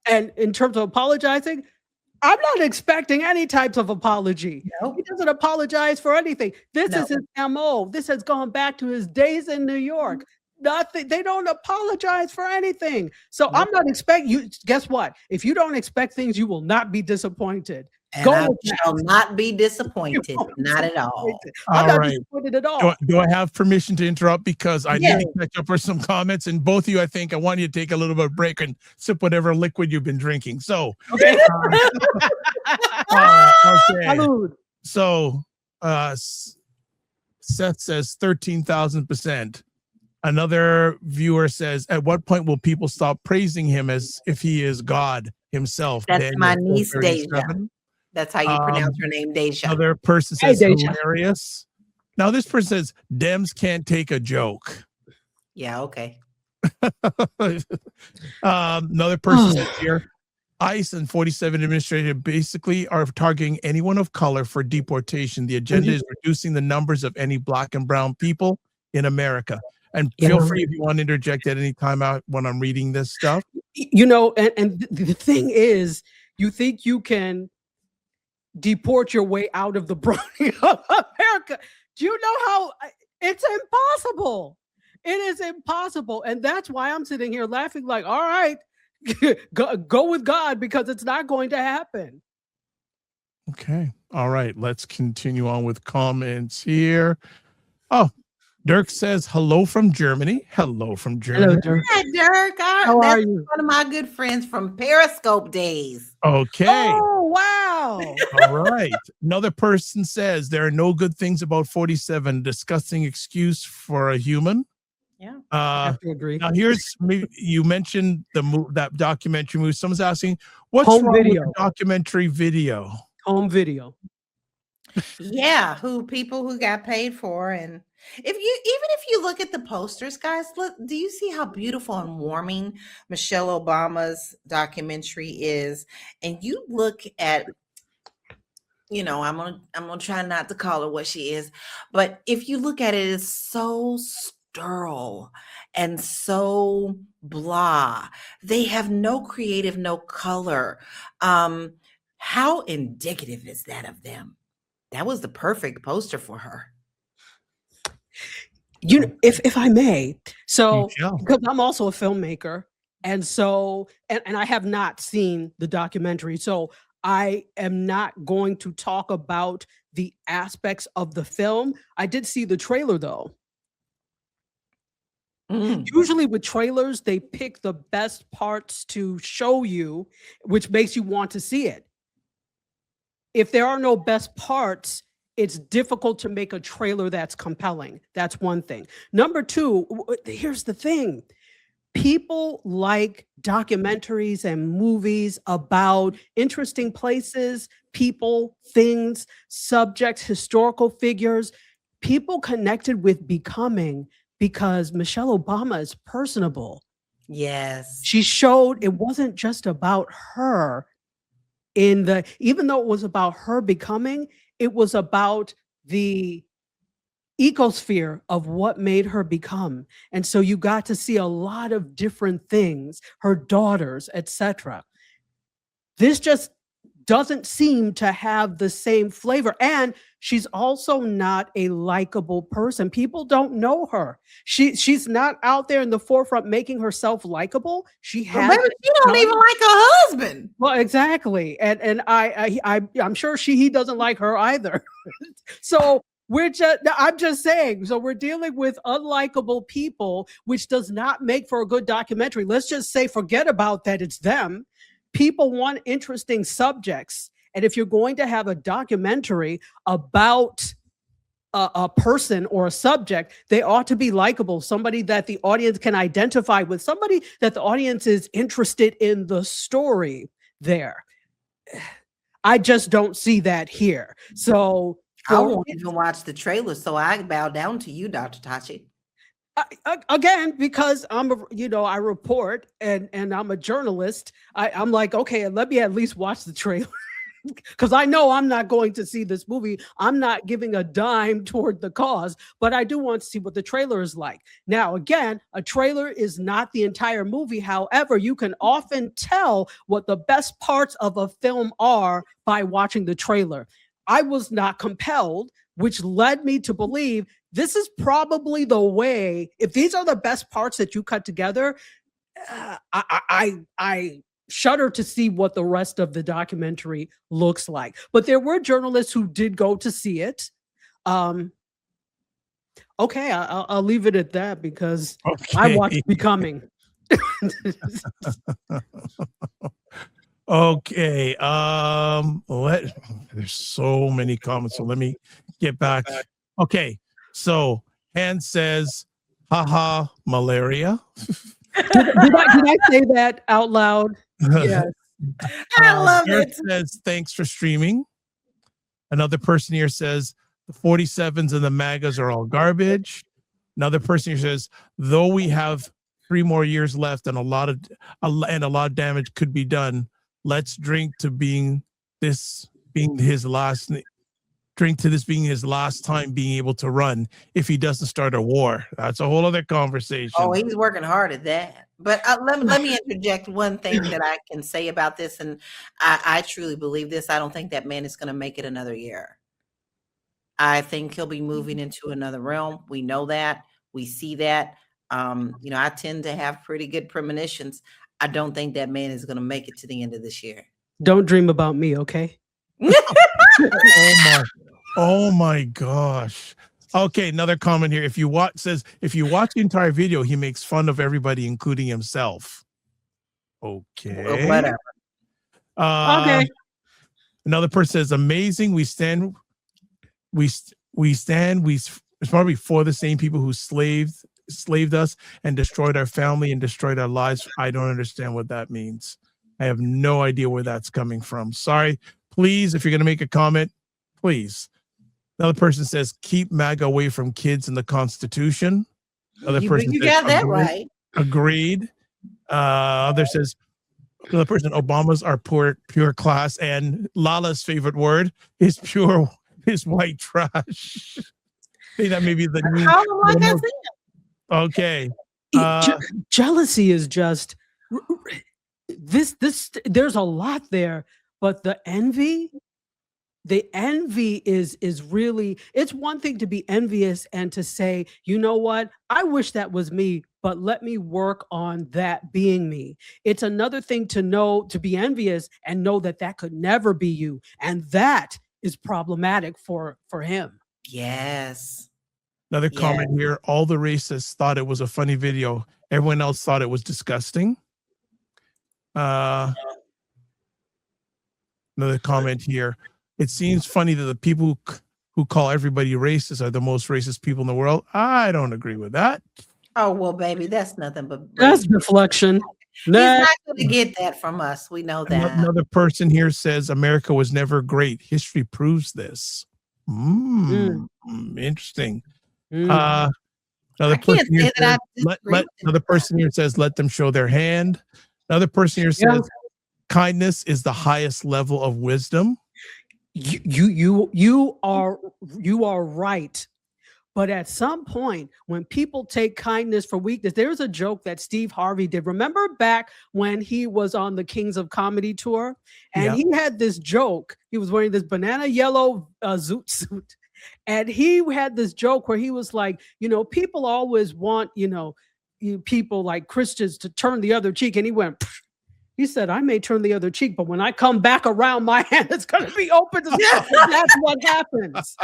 And in terms of apologizing, I'm not expecting any types of apology. Nope. He doesn't apologize for anything. This is his MO. This has gone back to his days in New York. Nothing. They don't apologize for anything. So I'm not expecting you. Guess what? If you don't expect things, you will not be disappointed. And I shall not be disappointed. Not at all. I'm not disappointed at all. Do I have permission to interrupt? Because I need to catch up for some comments. And both of you, I think I want you to take a little bit of break and sip whatever liquid you've been drinking. So, okay. So, Seth says 13,000%. Another viewer says, at what point will people stop praising him as if he is God himself? That's my niece, Deja. That's how you pronounce her name, Deja. Another person says, hilarious. Now, this person says, Dems can't take a joke. Yeah, okay. Another person says here, ICE and 47 administrative basically are targeting anyone of color for deportation. The agenda is reducing the numbers of any black and brown people in America. And feel free if you want to interject at any time out when I'm reading this stuff. You know, and the thing is, you think you can deport your way out of the browning of America. Do you know how it's impossible? It is impossible. And that's why I'm sitting here laughing like, all right, go with God, because it's not going to happen. Okay. All right. Let's continue on with comments here. Oh, Dirk says, hello from Germany. Hello from Germany. Hello, Dirk. Hi, Dirk. How are you? One of my good friends from Periscope days. Okay. Oh, wow. All right. Another person says, there are no good things about 47. Disgusting excuse for a human. Yeah. I have to agree. Now, you mentioned that documentary movie. Someone's asking, what's Home wrong video. with the documentary video? Home video. Yeah, people who got paid for. And even if you look at the posters, guys, look, do you see how beautiful and warming Michelle Obama's documentary is? And you look at, I'm gonna try not to call her what she is, but if you look at it, it's so sterile and so blah. They have no creative, no color. How indicative is that of them? That was the perfect poster for her. You know, if I may, so shall. because I'm also a filmmaker, and so and I have not seen the documentary, so I am not going to talk about the aspects of the film. I did see the trailer though. Usually with trailers, they pick the best parts to show you, which makes you want to see it. If there are no best parts, it's difficult to make a trailer that's compelling. That's one thing. Number two, here's the thing. People like documentaries and movies about interesting places, people, things, subjects, historical figures. People connected with Becoming because Michelle Obama is personable. Yes. She showed it wasn't just about her even though it was about her becoming, it was about the ecosphere of what made her become. And so you got to see a lot of different things, her daughters, etc. This just doesn't seem to have the same flavor. And she's also not a likable person. People don't know her. She's not out there in the forefront making herself likable. She has. Baby, she don't even like her husband. Well, exactly. And I'm sure he doesn't like her either. So I'm just saying, so we're dealing with unlikable people, which does not make for a good documentary. Let's just say, forget about that. It's them. People want interesting subjects. And if you're going to have a documentary about a person or a subject, they ought to be likable, somebody that the audience can identify with, somebody that the audience is interested in the story there. I just don't see that here. So I won't even watch the trailer, so I bow down to you, Dr. Tachi. Again, because I report and I'm a journalist. I'm like, okay, let me at least watch the trailer. Because I know I'm not going to see this movie. I'm not giving a dime toward the cause, but I do want to see what the trailer is like. Now, again, a trailer is not the entire movie. However, you can often tell what the best parts of a film are by watching the trailer. I was not compelled, which led me to believe this is probably the way. If these are the best parts that you cut together, I shudder to see what the rest of the documentary looks like. But there were journalists who did go to see it. Okay, I'll leave it at that because I watched Becoming. Okay. There's so many comments, so let me get back. Okay, so Han says, haha, malaria. Did I say that out loud? Yes. I love it. Says, thanks for streaming. Another person here says, the 47s and the MAGAs are all garbage. Another person here says, though we have 3 more years left and a lot of damage could be done, let's drink to this being his last time being able to run if he doesn't start a war. That's a whole other conversation. Oh, he's working hard at that. But let me interject one thing that I can say about this, and I truly believe this. I don't think that man is going to make it another year. I think he'll be moving into another realm. We know that. We see that. I tend to have pretty good premonitions. I don't think that man is going to make it to the end of this year. Don't dream about me, okay? Oh my gosh. Okay, another comment here. If you watch the entire video, he makes fun of everybody, including himself. Okay. Well, whatever. Okay. Another person says, amazing. It's probably for the same people who slaved us and destroyed our family and destroyed our lives. I don't understand what that means. I have no idea where that's coming from. Sorry. Please, if you're going to make a comment, please. Another person says, keep MAGA away from kids in the Constitution. Another person you says, got that right. Agreed. Another person, Obamas are pure class, and LaLa's favorite word is white trash. I think that may be the new. Okay. Jealousy is just this. There's a lot there, but the envy the envy is really, it's one thing to be envious and to say, you know what, I wish that was me, but let me work on that being me. It's another thing to know, to be envious and know that that could never be you, and that is problematic for him. Yes. Another Yes. comment here. All the racists thought it was a funny video. Everyone else thought it was disgusting. Another comment here. It seems funny that the people who call everybody racist are the most racist people in the world. I don't agree with that. Oh, well, baby, that's nothing but That's racist. deflection. He's not Next. going to get that from us. We know that. Another person here says America was never great. History proves this. Interesting. Another I can't person here say that says, I disagree with another person here says, let them show their hand. Another person here Yeah. says, kindness is the highest level of wisdom. You are right. But at some point, when people take kindness for weakness, there's a joke that Steve Harvey did. Remember back when he was on the Kings of Comedy tour, and Yeah. he had this joke. He was wearing this banana yellow zoot suit, and he had this joke where he was like, you know, people always want, people like Christians to turn the other cheek, and he went. Pfft. He said, I may turn the other cheek, but when I come back around, my hand is going to be open. That's what happens.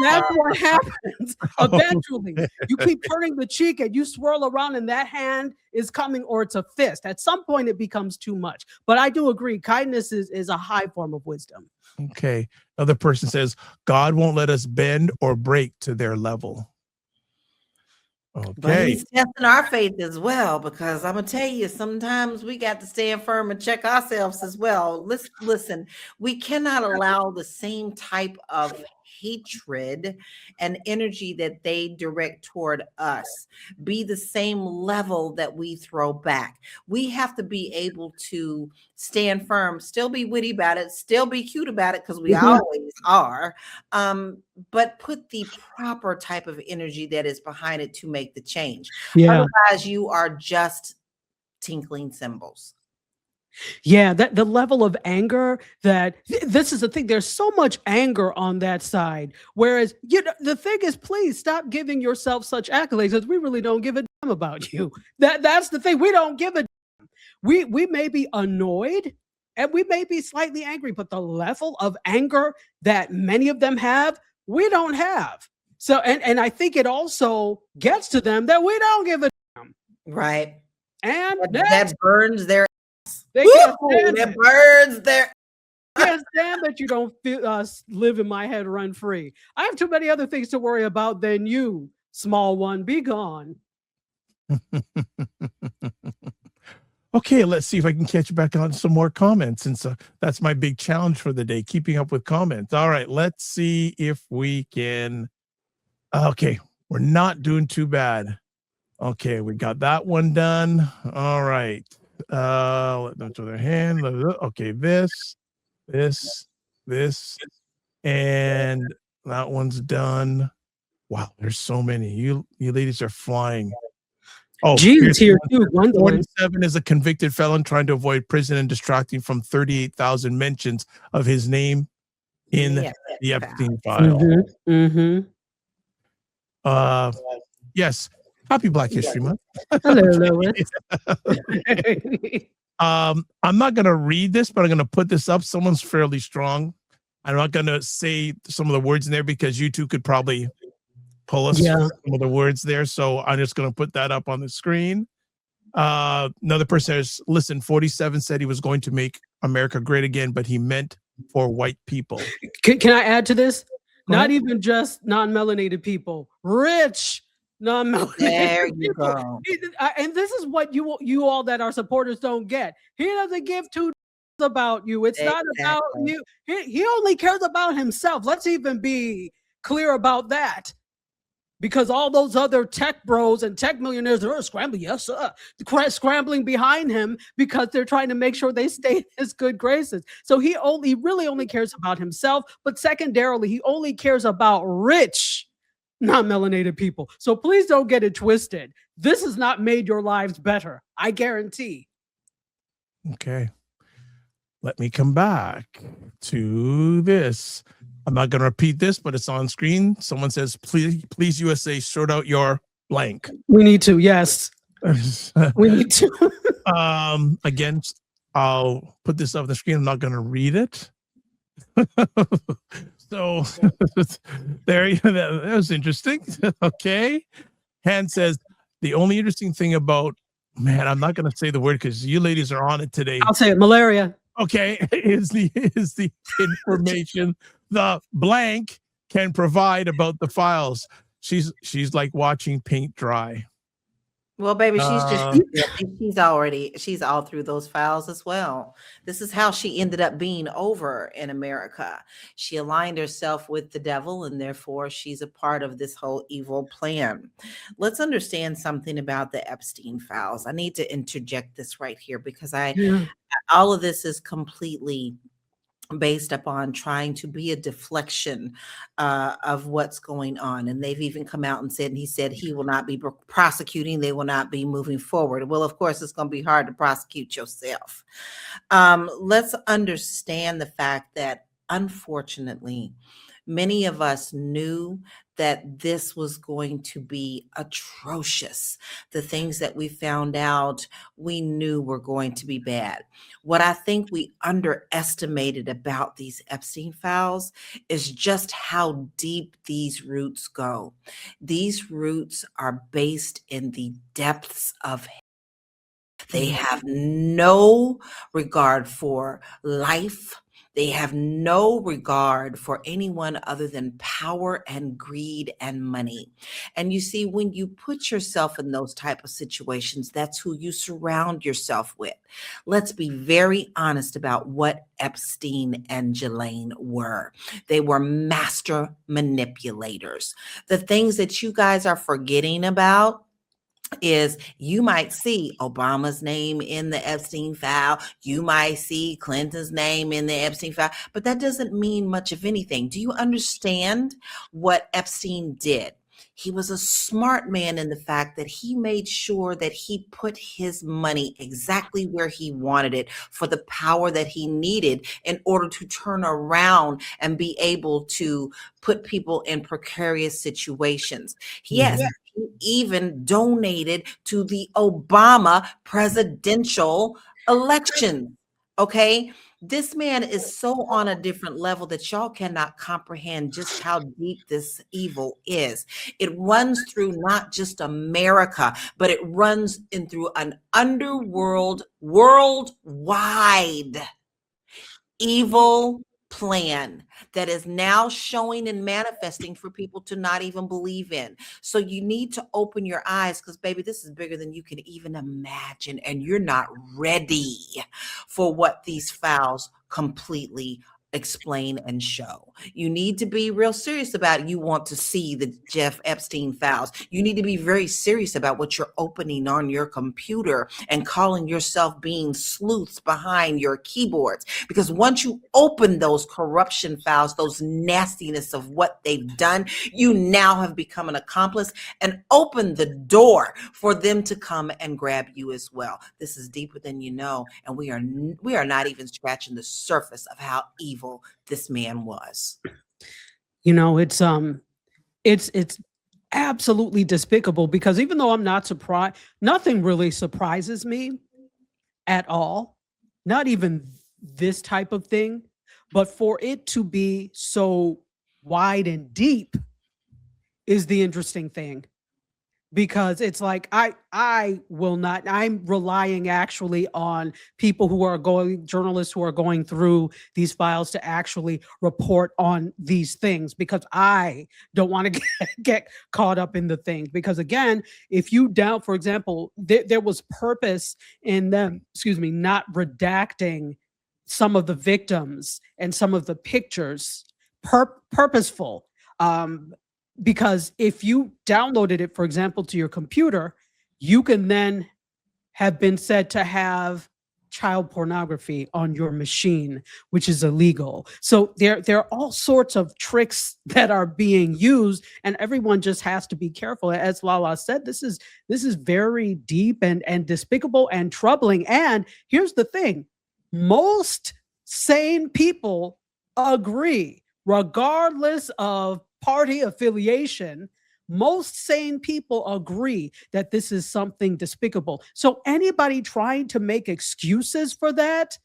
That's what happens. Eventually, you keep turning the cheek and you swirl around and that hand is coming, or it's a fist. At some point, it becomes too much. But I do agree. Kindness is a high form of wisdom. Okay. Another person says, God won't let us bend or break to their level. But Okay. he's testing our faith as well, because I'm gonna tell you, sometimes we got to stand firm and check ourselves as well. Listen, we cannot allow the same type of hatred and energy that they direct toward us be the same level that we throw back. We have to be able to stand firm, still be witty about it, still be cute about it, because we always are, but put the proper type of energy that is behind it to make the change. Yeah. Otherwise, you are just tinkling cymbals. Yeah, that the level of anger that this is the thing. There's so much anger on that side. Whereas, the thing is, please stop giving yourself such accolades, because we really don't give a damn about you. That's the thing. We don't give a damn. We may be annoyed and we may be slightly angry, but the level of anger that many of them have, we don't have. So, and I think it also gets to them that we don't give a damn. Right. And That burns their they can't stand that it. burns their Can't stand that you don't live in my head run free. I have too many other things to worry about than you, small one. Be gone. Okay, let's see if I can catch you back on some more comments. And so that's my big challenge for the day, keeping up with comments. All right, let's see if we can. Okay, we're not doing too bad. Okay, we got that one done. All right. Let them show their hand. Okay, this, and that one's done. Wow, there's so many. You ladies are flying. Oh, Jesus here one. too. Gwendolyn. 47 is a convicted felon trying to avoid prison and distracting from 38,000 mentions of his name in the Epstein file. Yes. Happy Black History Month. Hello, Lois. I'm not going to read this, but I'm going to put this up. Someone's fairly strong. I'm not going to say some of the words in there because you two could probably pull us some of the words there. So I'm just going to put that up on the screen. Another person says, listen, 47 said he was going to make America great again, but he meant for white people. Can I add to this? Not even just non-melanated people, rich non-melanated. There you go. And this is what you all that are supporters don't get. He doesn't give two about you. It's not about you. He only cares about himself. Let's even be clear about that. Because all those other tech bros and tech millionaires are scrambling, scrambling behind him because they're trying to make sure they stay in his good graces. So he really only cares about himself, but secondarily, he only cares about rich, non-melanated people. So please don't get it twisted. This has not made your lives better, I guarantee. Okay. let me come back to this. I'm not going to repeat this, but it's on screen. Someone says, please USA, sort out your blank. We need to, yes. We need to. Again, I'll put this up on the screen. I'm not going to read it. So there you go. That was interesting. Okay. Han says, the only interesting thing about, man, I'm not going to say the word because you ladies are on it today. I'll say it, malaria. Okay, is the information the blank can provide about the files. She's like watching paint dry. Well, baby, she's all through those files as well. This is how she ended up being over in America. She aligned herself with the devil, and therefore she's a part of this whole evil plan. Let's understand something about the Epstein files. I need to interject this right here because all of this is completely based upon trying to be a deflection of what's going on. And they've even come out and he said he will not be prosecuting. They will not be moving forward. Well, of course, it's going to be hard to prosecute yourself. Let's understand the fact that, unfortunately, many of us knew that this was going to be atrocious. The things that we found out, we knew were going to be bad. What I think we underestimated about these Epstein files is just how deep these roots go. These roots are based in the depths of hell. They have no regard for life. They have no regard for anyone other than power and greed and money. And you see, when you put yourself in those type of situations, that's who you surround yourself with. Let's be very honest about what Epstein and Ghislaine were. They were master manipulators. The things that you guys are forgetting about is you might see Obama's name in the Epstein file. You might see Clinton's name in the Epstein file, but that doesn't mean much of anything. Do you understand what Epstein did? He was a smart man in the fact that he made sure that he put his money exactly where he wanted it for the power that he needed in order to turn around and be able to put people in precarious situations. Yes. He even donated to the Obama presidential election. Okay. This man is so on a different level that y'all cannot comprehend just how deep this evil is. It runs through not just America, but it runs in through an underworld, worldwide evil plan that is now showing and manifesting for people to not even believe in. So you need to open your eyes because, baby, this is bigger than you can even imagine. And you're not ready for what these files completely explain and show. You need to be real serious about it. You want to see the Jeff Epstein files. You need to be very serious about what you're opening on your computer and calling yourself being sleuths behind your keyboards. Because once you open those corruption files, those nastiness of what they've done, you now have become an accomplice and open the door for them to come and grab you as well. This is deeper than you know, and we are not even scratching the surface of how evil this man was. You know, it's absolutely despicable because even though I'm not surprised, nothing really surprises me at all. Not even this type of thing, but for it to be so wide and deep is the interesting thing. Because it's like I will not, I'm relying actually on people who are journalists who are going through these files to actually report on these things, because I don't want to get caught up in the things. Because again, if you doubt, for example, there was purpose in them, not redacting some of the victims and some of the pictures, purposeful. Because if you downloaded it, for example, to your computer, you can then have been said to have child pornography on your machine, which is illegal. So there are all sorts of tricks that are being used, and everyone just has to be careful. As LaLa said, this is very deep and despicable and troubling. And here's the thing: most sane people agree, regardless of party affiliation. Most sane people agree that this is something despicable. So anybody trying to make excuses for that,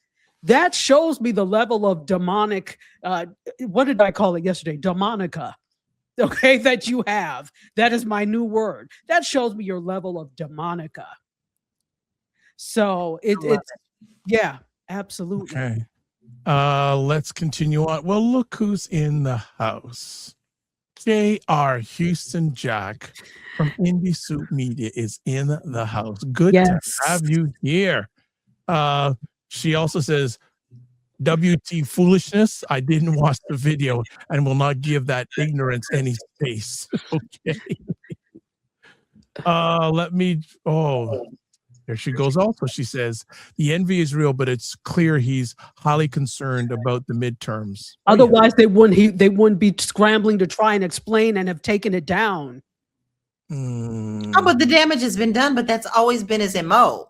that shows me the level of demonic, what did I call it yesterday? Demonica. Okay, that you have. That is my new word. That shows me your level of demonica. So it's yeah, absolutely. Okay. Let's continue on. Well, look who's in the house. J.R. Houston Jack from IndieSoup Media is in the house. Good to have you here. She also says, WT foolishness. I didn't watch the video and will not give that ignorance any space. Okay. There she goes. Also, she says the envy is real, but it's clear he's highly concerned about the midterms. Otherwise, they wouldn't be scrambling to try and explain and have taken it down. Oh, but the damage has been done, but that's always been his MO.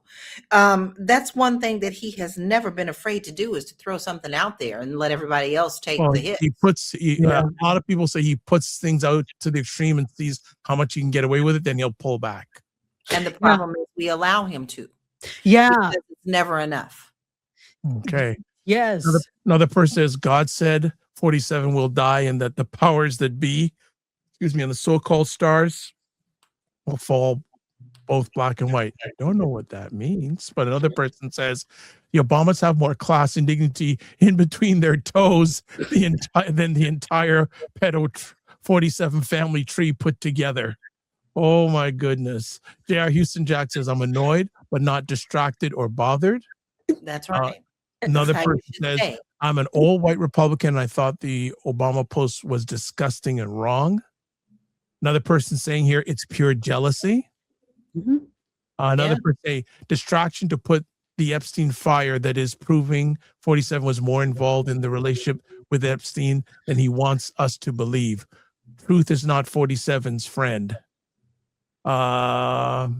That's one thing that he has never been afraid to do, is to throw something out there and let everybody else take the hit. A lot of people say he puts things out to the extreme and sees how much he can get away with it, then he'll pull back. And the problem is we allow him to. Yeah. Because it's never enough. Okay. Yes. Another person says, God said 47 will die and that the powers that be, and the so-called stars will fall both black and white. I don't know what that means, but another person says the Obamas have more class and dignity in between their toes than the entire pedo 47 family tree put together. Oh my goodness. J.R. Houston Jack says, I'm annoyed, but not distracted or bothered. That's right. Another person says, I'm an old white Republican and I thought the Obama post was disgusting and wrong. Another person saying here, it's pure jealousy. Mm-hmm. Another person say, distraction to put the Epstein fire, that is proving 47 was more involved in the relationship with Epstein than he wants us to believe. Truth is not 47's friend. Another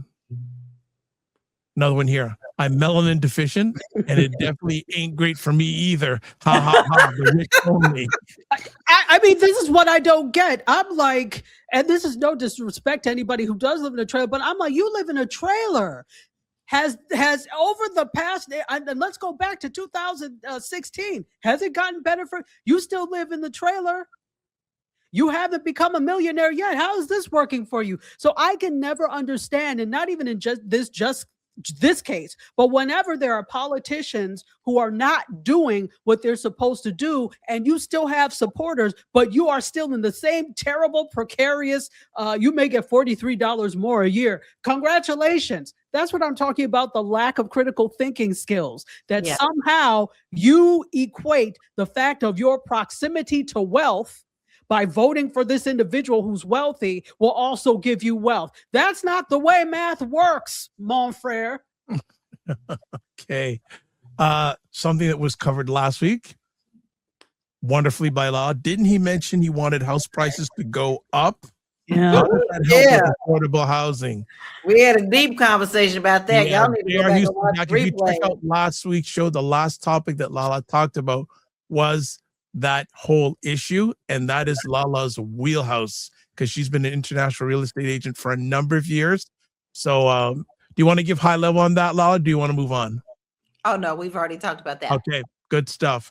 one here. I'm melanin deficient, and it definitely ain't great for me either. Ha ha ha. The rich only. I mean, this is what I don't get. I'm like, and this is no disrespect to anybody who does live in a trailer, but I'm like, you live in a trailer. Has over the past, and let's go back to 2016. Has it gotten better for you? Still live in the trailer? You haven't become a millionaire yet. How is this working for you? So I can never understand, and not even in just this case, but whenever there are politicians who are not doing what they're supposed to do, and you still have supporters, but you are still in the same terrible, precarious, you may get $43 more a year. Congratulations. That's what I'm talking about, the lack of critical thinking skills, that somehow you equate the fact of your proximity to wealth by voting for this individual who's wealthy will also give you wealth. That's not the way math works, mon frere. Okay. Something that was covered last week, wonderfully by LaLa. Didn't he mention he wanted house prices to go up? Yeah. How does that help with affordable housing? We had a deep conversation about that. Y'all need to go back and watch the If you replay. check out last week's show, the last topic that LaLa talked about was that whole issue, and that is LaLa's wheelhouse, because she's been an international real estate agent for a number of years. So do you want to give high level on that, LaLa? Do you want to move on? Oh no, we've already talked about that. Okay, good stuff.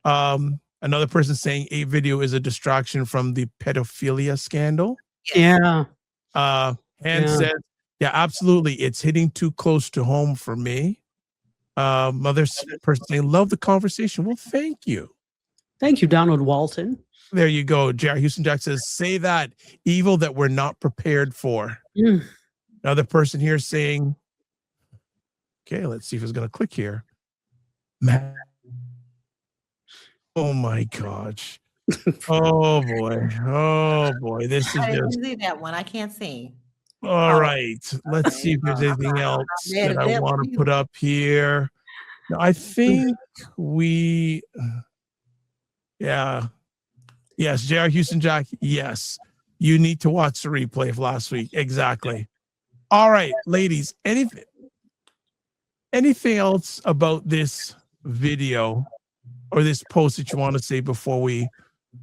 Another person saying a video is a distraction from the pedophilia scandal. Yeah. And says, yeah, absolutely, it's hitting too close to home for me. Another person saying, love the conversation. Well, thank you. Thank you, Donald Walton. There you go. J.R. Houston Jack says, say that evil that we're not prepared for. Another person here saying, okay, let's see if it's going to click here. Man. Oh my gosh. Oh boy. This is I didn't just see that one. I can't see. all right. Let's see if there's anything else that I want to put up here. No, I think we yes, J.R. Houston Jack, yes, you need to watch the replay of last week. Exactly. All right, ladies, anything else about this video or this post that you want to say before we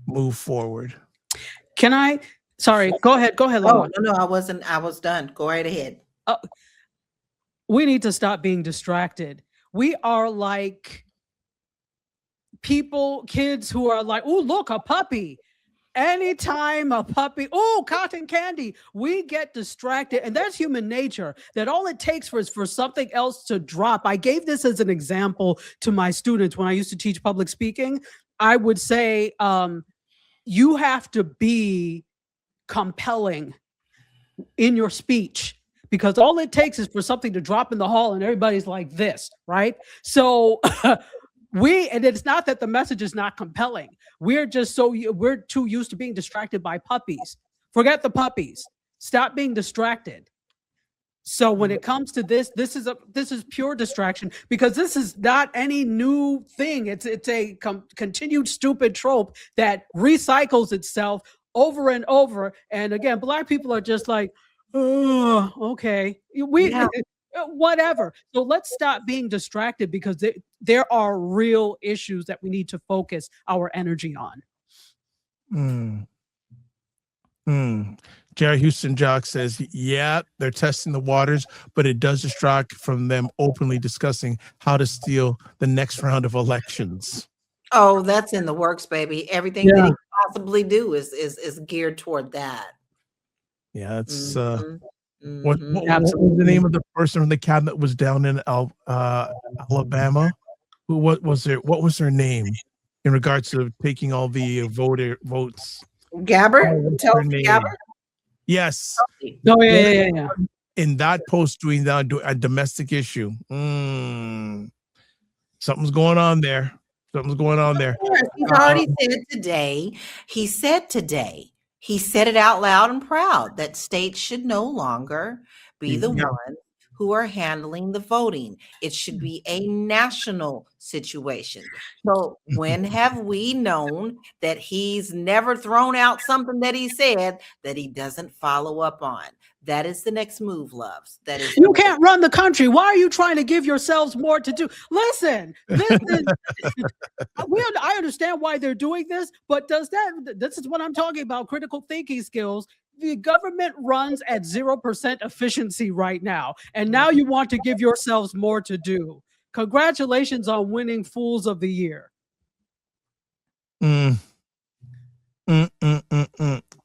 move forward? Can I? Sorry, go ahead. Go ahead, LaLa. Oh, no, I wasn't. I was done. Go right ahead. We need to stop being distracted. We are like kids who are like, oh, look, a puppy. Anytime a puppy, oh, cotton candy, we get distracted. And that's human nature, that all it takes is for something else to drop. I gave this as an example to my students when I used to teach public speaking. I would say, you have to be compelling in your speech, because all it takes is for something to drop in the hall and everybody's like this, right? So and it's not that the message is not compelling. We're too used to being distracted by puppies. Forget the puppies. Stop being distracted. So when it comes to this is pure distraction, because this is not any new thing. It's a continued stupid trope that recycles itself over and over. And again, Black people are just like, oh, okay, whatever. So let's stop being distracted, because there are real issues that we need to focus our energy on. Jerry Houston Jock says, yeah, they're testing the waters, but it does distract from them openly discussing how to steal the next round of elections. Oh, that's in the works, baby. Everything that he can possibly do is geared toward that. Yeah, it's what was the name of the person from the cabinet that was down in Alabama? What was their name in regards to taking all the votes? Gabbard? Tell Gabbard? Yes. Oh, yeah. In that post, doing that a domestic issue. Something's going on there. He's already said today. He said today. He said it out loud and proud that states should no longer be the ones who are handling the voting. It should be a national situation. So when have we known that he's never thrown out something that he said that he doesn't follow up on? That is the next move, loves. That is, you can't run the country. Why are you trying to give yourselves more to do? Listen, I understand why they're doing this, but this is what I'm talking about, critical thinking skills. The government runs at 0% efficiency right now, and now you want to give yourselves more to do. Congratulations on winning Fools of the Year. You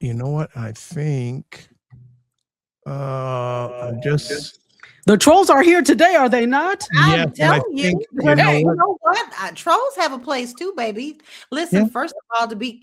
know what? I think the trolls are here today, are they not? I'm telling you. You know what? Trolls have a place too, baby. Listen, first of all, to be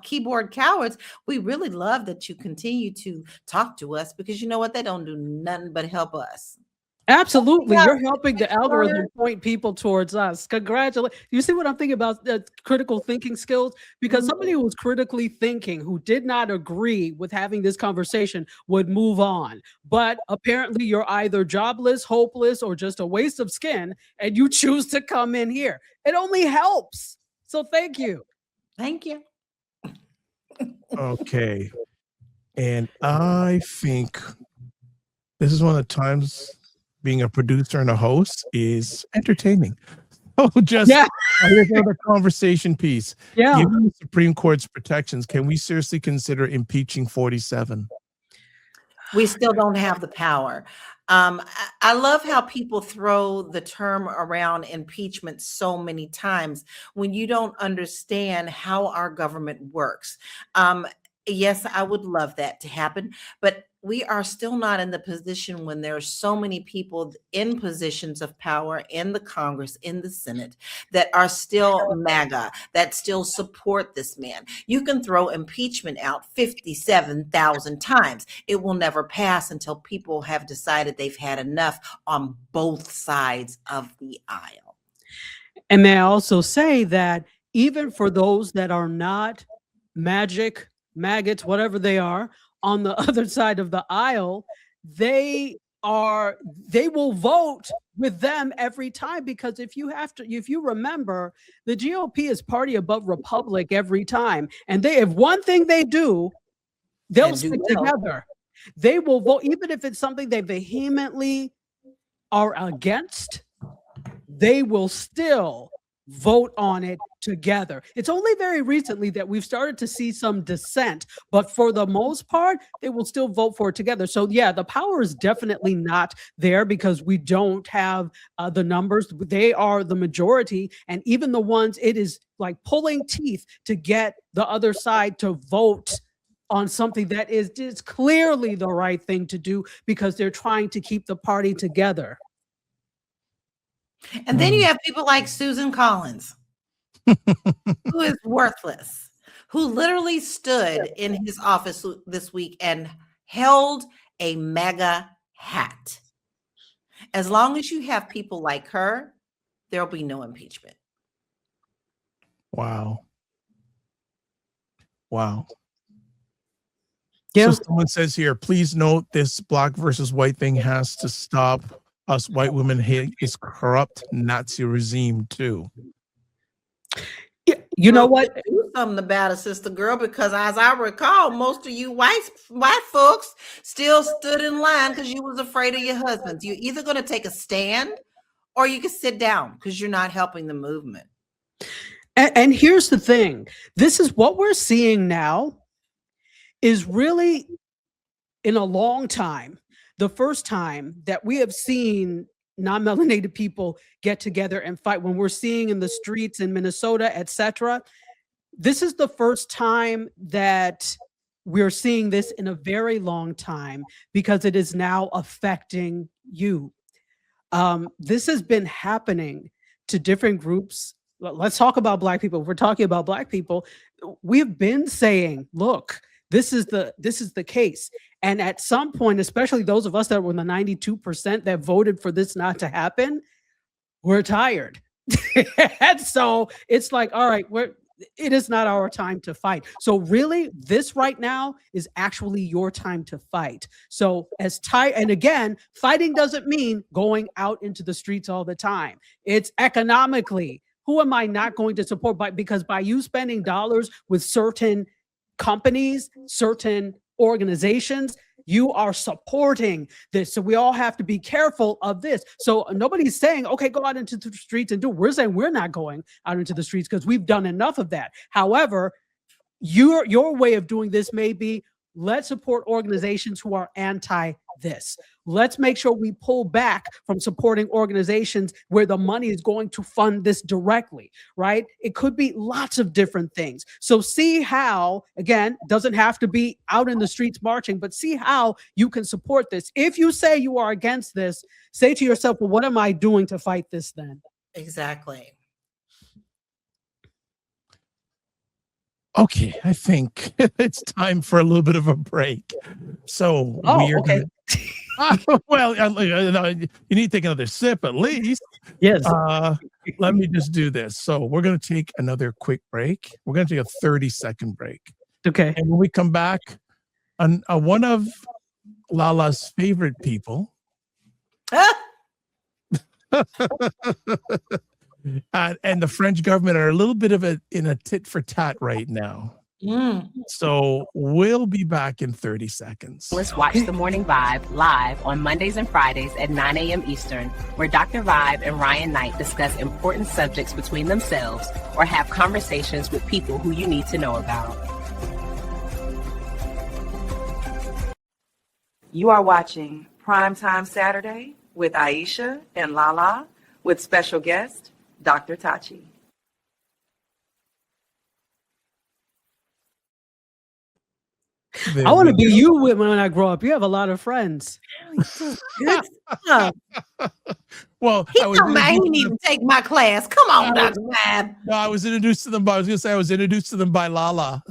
keyboard cowards, we really love that you continue to talk to us, because you know what? They don't do nothing but help us. Absolutely. You're helping the algorithm point people towards us. Congratulations. You see what I'm thinking about, critical thinking skills? Because somebody who was critically thinking, who did not agree with having this conversation, would move on. But apparently you're either jobless, hopeless, or just a waste of skin, and you choose to come in here. It only helps. So thank you. Thank you. Okay. And I think this is one of the times being a producer and a host is entertaining. Oh, here's another conversation piece. Yeah. Given the Supreme Court's protections, can we seriously consider impeaching 47? We still don't have the power. I love how people throw the term around impeachment so many times when you don't understand how our government works. Yes, I would love that to happen, but we are still not in the position when there are so many people in positions of power in the Congress, in the Senate, that are still MAGA, that still support this man. You can throw impeachment out 57,000 times. It will never pass until people have decided they've had enough on both sides of the aisle. And may I also say that even for those that are not maggots, whatever they are, on the other side of the aisle, they will vote with them every time, because if you remember, the GOP is party above republic every time. And if one thing they do, they'll stick together. They will vote, even if it's something they vehemently are against, they will still vote on it together. It's only very recently that we've started to see some dissent, but for the most part, they will still vote for it together. So yeah, the power is definitely not there because we don't have the numbers. They are the majority, and even the ones, it is like pulling teeth to get the other side to vote on something that is just clearly the right thing to do because they're trying to keep the party together. And then you have people like Susan Collins, who is worthless, who literally stood in his office this week and held a MAGA hat. As long as you have people like her, there'll be no impeachment. Wow. Wow. Yeah. So someone says here, please note this black versus white thing has to stop. Us white women hate is corrupt Nazi regime too. Yeah, you know what? Do something about it, sister girl, because as I recall, most of you white folks still stood in line because you was afraid of your husbands. You're either going to take a stand or you can sit down because you're not helping the movement. And here's the thing. This is what we're seeing now is really in a long time, the first time that we have seen non-melanated people get together and fight. When we're seeing in the streets in Minnesota, etc., this is the first time that we're seeing this in a very long time because it is now affecting you. This has been happening to different groups. Let's talk about Black people. If we're talking about Black people, we've been saying, look, this is the case. And at some point, especially those of us that were in the 92% that voted for this not to happen, we're tired. And so it's like, all right, it is not our time to fight. So really, this right now is actually your time to fight. So and again, fighting doesn't mean going out into the streets all the time. It's economically. Who am I not going to support? Because by you spending dollars with certain companies, certain organizations, you are supporting this. So we all have to be careful of this. So nobody's saying, okay, go out into the streets and do it. We're saying we're not going out into the streets because we've done enough of that. However, your way of doing this may be, let's support organizations who are anti this. Let's make sure we pull back from supporting organizations where the money is going to fund this directly, right? It could be lots of different things. So see how, again, doesn't have to be out in the streets marching, but see how you can support this. If you say you are against this, say to yourself, well, what am I doing to fight this then? Exactly. Okay, I think it's time for a little bit of a break. So we are okay. well, you need to take another sip at least. Yes. Let me just do this. So we're going to take another quick break. We're going to take a 30-second break. Okay. And when we come back, one of LaLa's favorite people, and the French government are a little bit of in a tit for tat right now. So we'll be back in 30 seconds. Let's watch The Morning Vibe live on Mondays and Fridays at 9 a.m. Eastern, where Dr. Vibe and Ryan Knight discuss important subjects between themselves or have conversations with people who you need to know about. You are watching Primetime Saturday with Aisha and LaLa with special guest, Dr. Tachi. I want to be you when I grow up. You have a lot of friends. Good stuff. Well, He didn't even take my class. Come on, Dr. Vibe. No, I was introduced to them by, LaLa.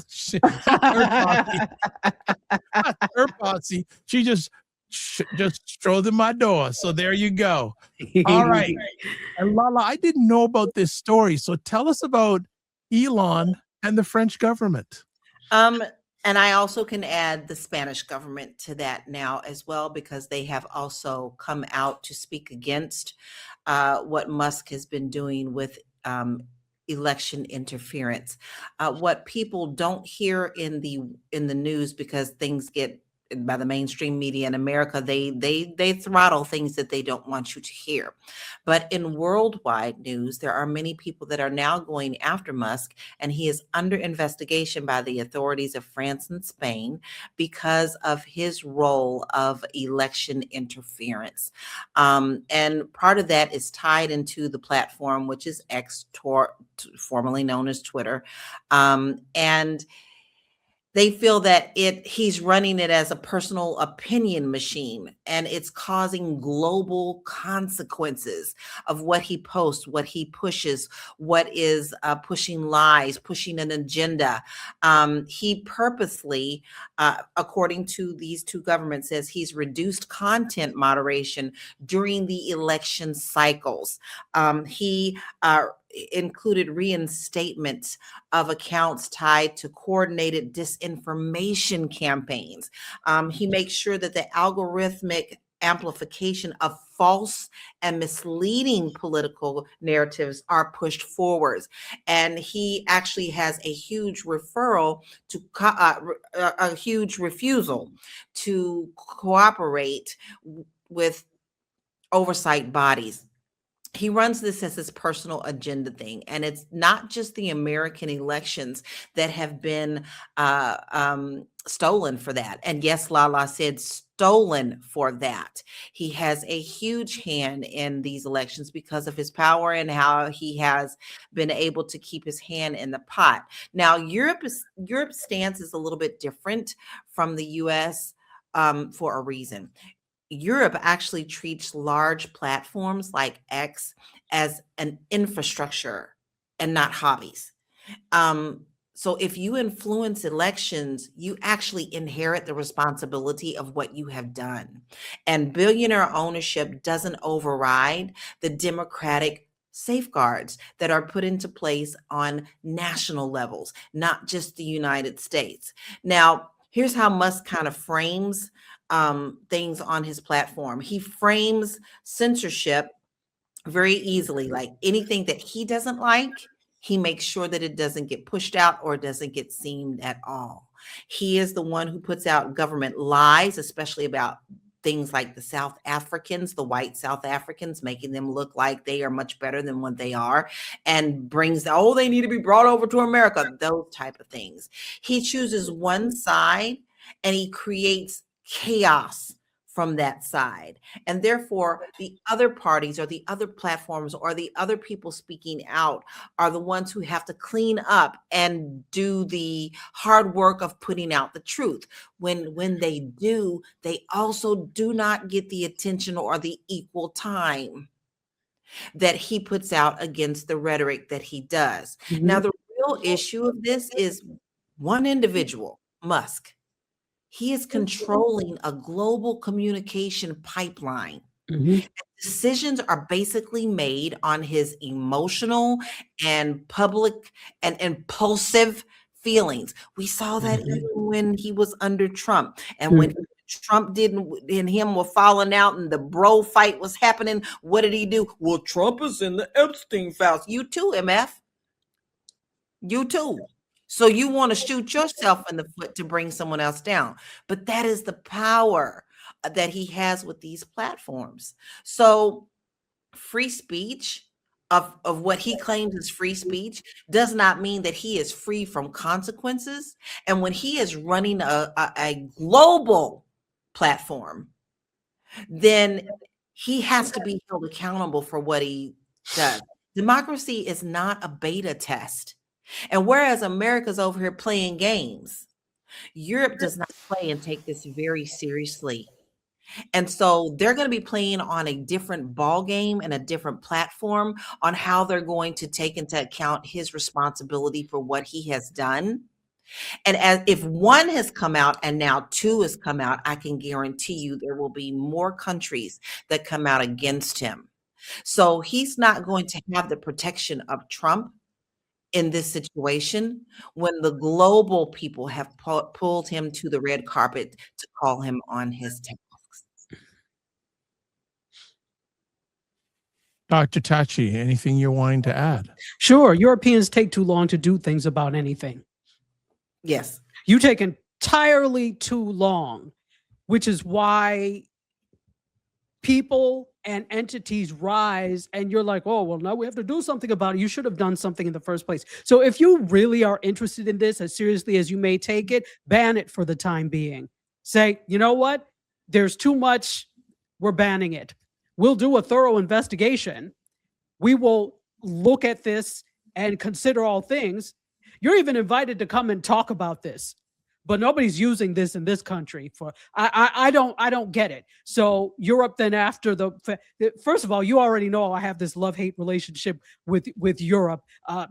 Her posse. She just strolled in my door. So there you go. All right. And LaLa, I didn't know about this story. So tell us about Elon and the French government. And I also can add the Spanish government to that now as well, because they have also come out to speak against what Musk has been doing with election interference. What people don't hear in the news, because things get by the mainstream media in America, they throttle things that they don't want you to hear. But in worldwide news, there are many people that are now going after Musk, and he is under investigation by the authorities of France and Spain because of his role of election interference. And part of that is tied into the platform, which is X, formerly known as Twitter. And they feel that he's running it as a personal opinion machine, and it's causing global consequences of what he posts, what he pushes, what is pushing lies, pushing an agenda. He purposely, according to these two governments, says he's reduced content moderation during the election cycles. He included reinstatements of accounts tied to coordinated disinformation campaigns. He makes sure that the algorithmic amplification of false and misleading political narratives are pushed forwards. And he actually has a huge refusal to cooperate with oversight bodies. He runs this as his personal agenda thing. And it's not just the American elections that have been stolen for that. And yes, LaLa said stolen for that. He has a huge hand in these elections because of his power and how he has been able to keep his hand in the pot. Now, Europe's stance is a little bit different from the US for a reason. Europe actually treats large platforms like X as an infrastructure and not hobbies. So if you influence elections, you actually inherit the responsibility of what you have done. And billionaire ownership doesn't override the democratic safeguards that are put into place on national levels, not just the United States. Now, here's how Musk kind of frames things on his platform. He frames censorship very easily, like anything that he doesn't like, he makes sure that it doesn't get pushed out or doesn't get seen at all. He is the one who puts out government lies, especially about things like the South Africans, the white South Africans, making them look like they are much better than what they are, and brings, oh, they need to be brought over to America, those type of things. He chooses one side and he creates chaos from that side. And therefore, the other parties or the other platforms or the other people speaking out are the ones who have to clean up and do the hard work of putting out the truth. When they do, they also do not get the attention or the equal time that he puts out against the rhetoric that he does. Mm-hmm. Now, the real issue of this is one individual, Musk. He is controlling a global communication pipeline. Mm-hmm. Decisions are basically made on his emotional and public and impulsive feelings. We saw that even when he was under Trump. And when Trump and him were falling out and the bro fight was happening, what did he do? Well, Trump is in the Epstein files. You too, MF. You too. So you want to shoot yourself in the foot to bring someone else down. But that is the power that he has with these platforms. So free speech of what he claims is free speech does not mean that he is free from consequences. And when he is running a global platform, then he has to be held accountable for what he does. Democracy is not a beta test. And whereas America's over here playing games, Europe does not play and take this very seriously. And so they're going to be playing on a different ball game and a different platform on how they're going to take into account his responsibility for what he has done. And if one has come out and now two has come out, I can guarantee you there will be more countries that come out against him. So he's not going to have the protection of Trump in this situation when the global people have pulled him to the red carpet to call him on his tasks. Dr. Tachi, anything you're wanting to add? Sure. Europeans take too long to do things about anything. Yes. You take entirely too long which is why people and entities rise, and you're like, oh, well, now we have to do something about it. You should have done something in the first place. So if you really are interested in this as seriously as you may take it, ban it for the time being. Say, you know what? There's too much. We're banning it. We'll do a thorough investigation. We will look at this and consider all things. You're even invited to come and talk about this, but nobody's using this in this country for, I don't get it. So Europe then after first of all, you already know I have this love-hate relationship with Europe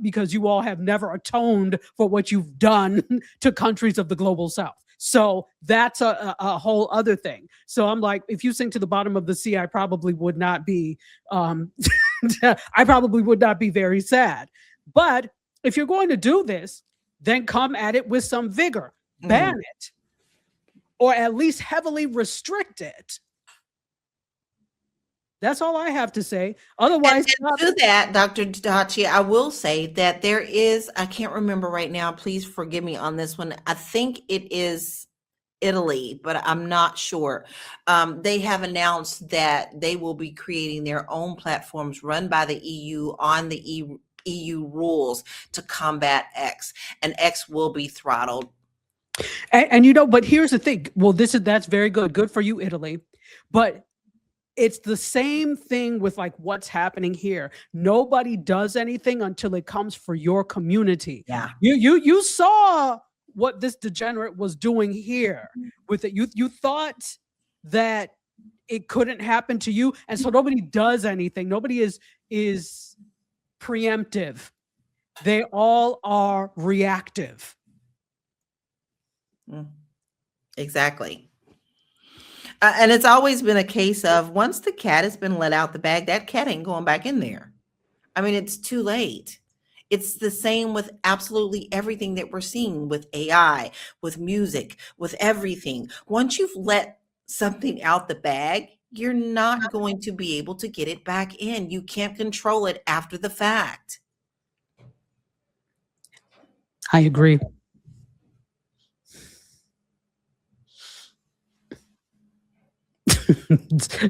because you all have never atoned for what you've done to countries of the global South. So that's a whole other thing. So I'm like, if you sink to the bottom of the sea, I probably would not be, I probably would not be very sad. But if you're going to do this, then come at it with some vigor. Ban it, or at least heavily restrict it. That's all I have to say. Otherwise, and to that, Dr. Tachi, I will say that there is, I can't remember right now, please forgive me on this one. I think it is Italy, but I'm not sure. They have announced that they will be creating their own platforms run by the EU on the EU rules to combat X, and X will be throttled. And you know, but here's the thing. Well, that's very good. Good for you, Italy. But it's the same thing with like what's happening here. Nobody does anything until it comes for your community. Yeah. You saw what this degenerate was doing here with it. You thought that it couldn't happen to you, and so nobody does anything. Nobody is preemptive. They all are reactive. Exactly. And it's always been a case of once the cat has been let out the bag, that cat ain't going back in there. I mean, it's too late. It's the same with absolutely everything that we're seeing with AI, with music, with everything. Once you've let something out the bag, you're not going to be able to get it back in. You can't control it after the fact. I agree.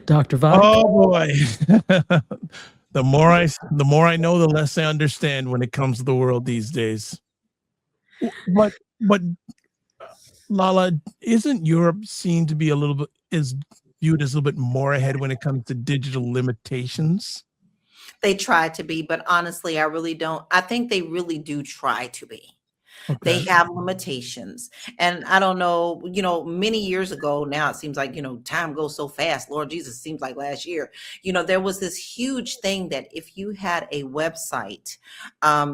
Dr. Vibe. Oh boy. The more I know, the less I understand when it comes to the world these days. But LaLa, isn't Europe seen to be a little bit viewed as a little bit more ahead when it comes to digital limitations? They try to be, but honestly, I really don't. I think they really do try to be. Okay. They have limitations. And I don't know, many years ago, now it seems like, time goes so fast. Lord Jesus, seems like last year, there was this huge thing that if you had a website,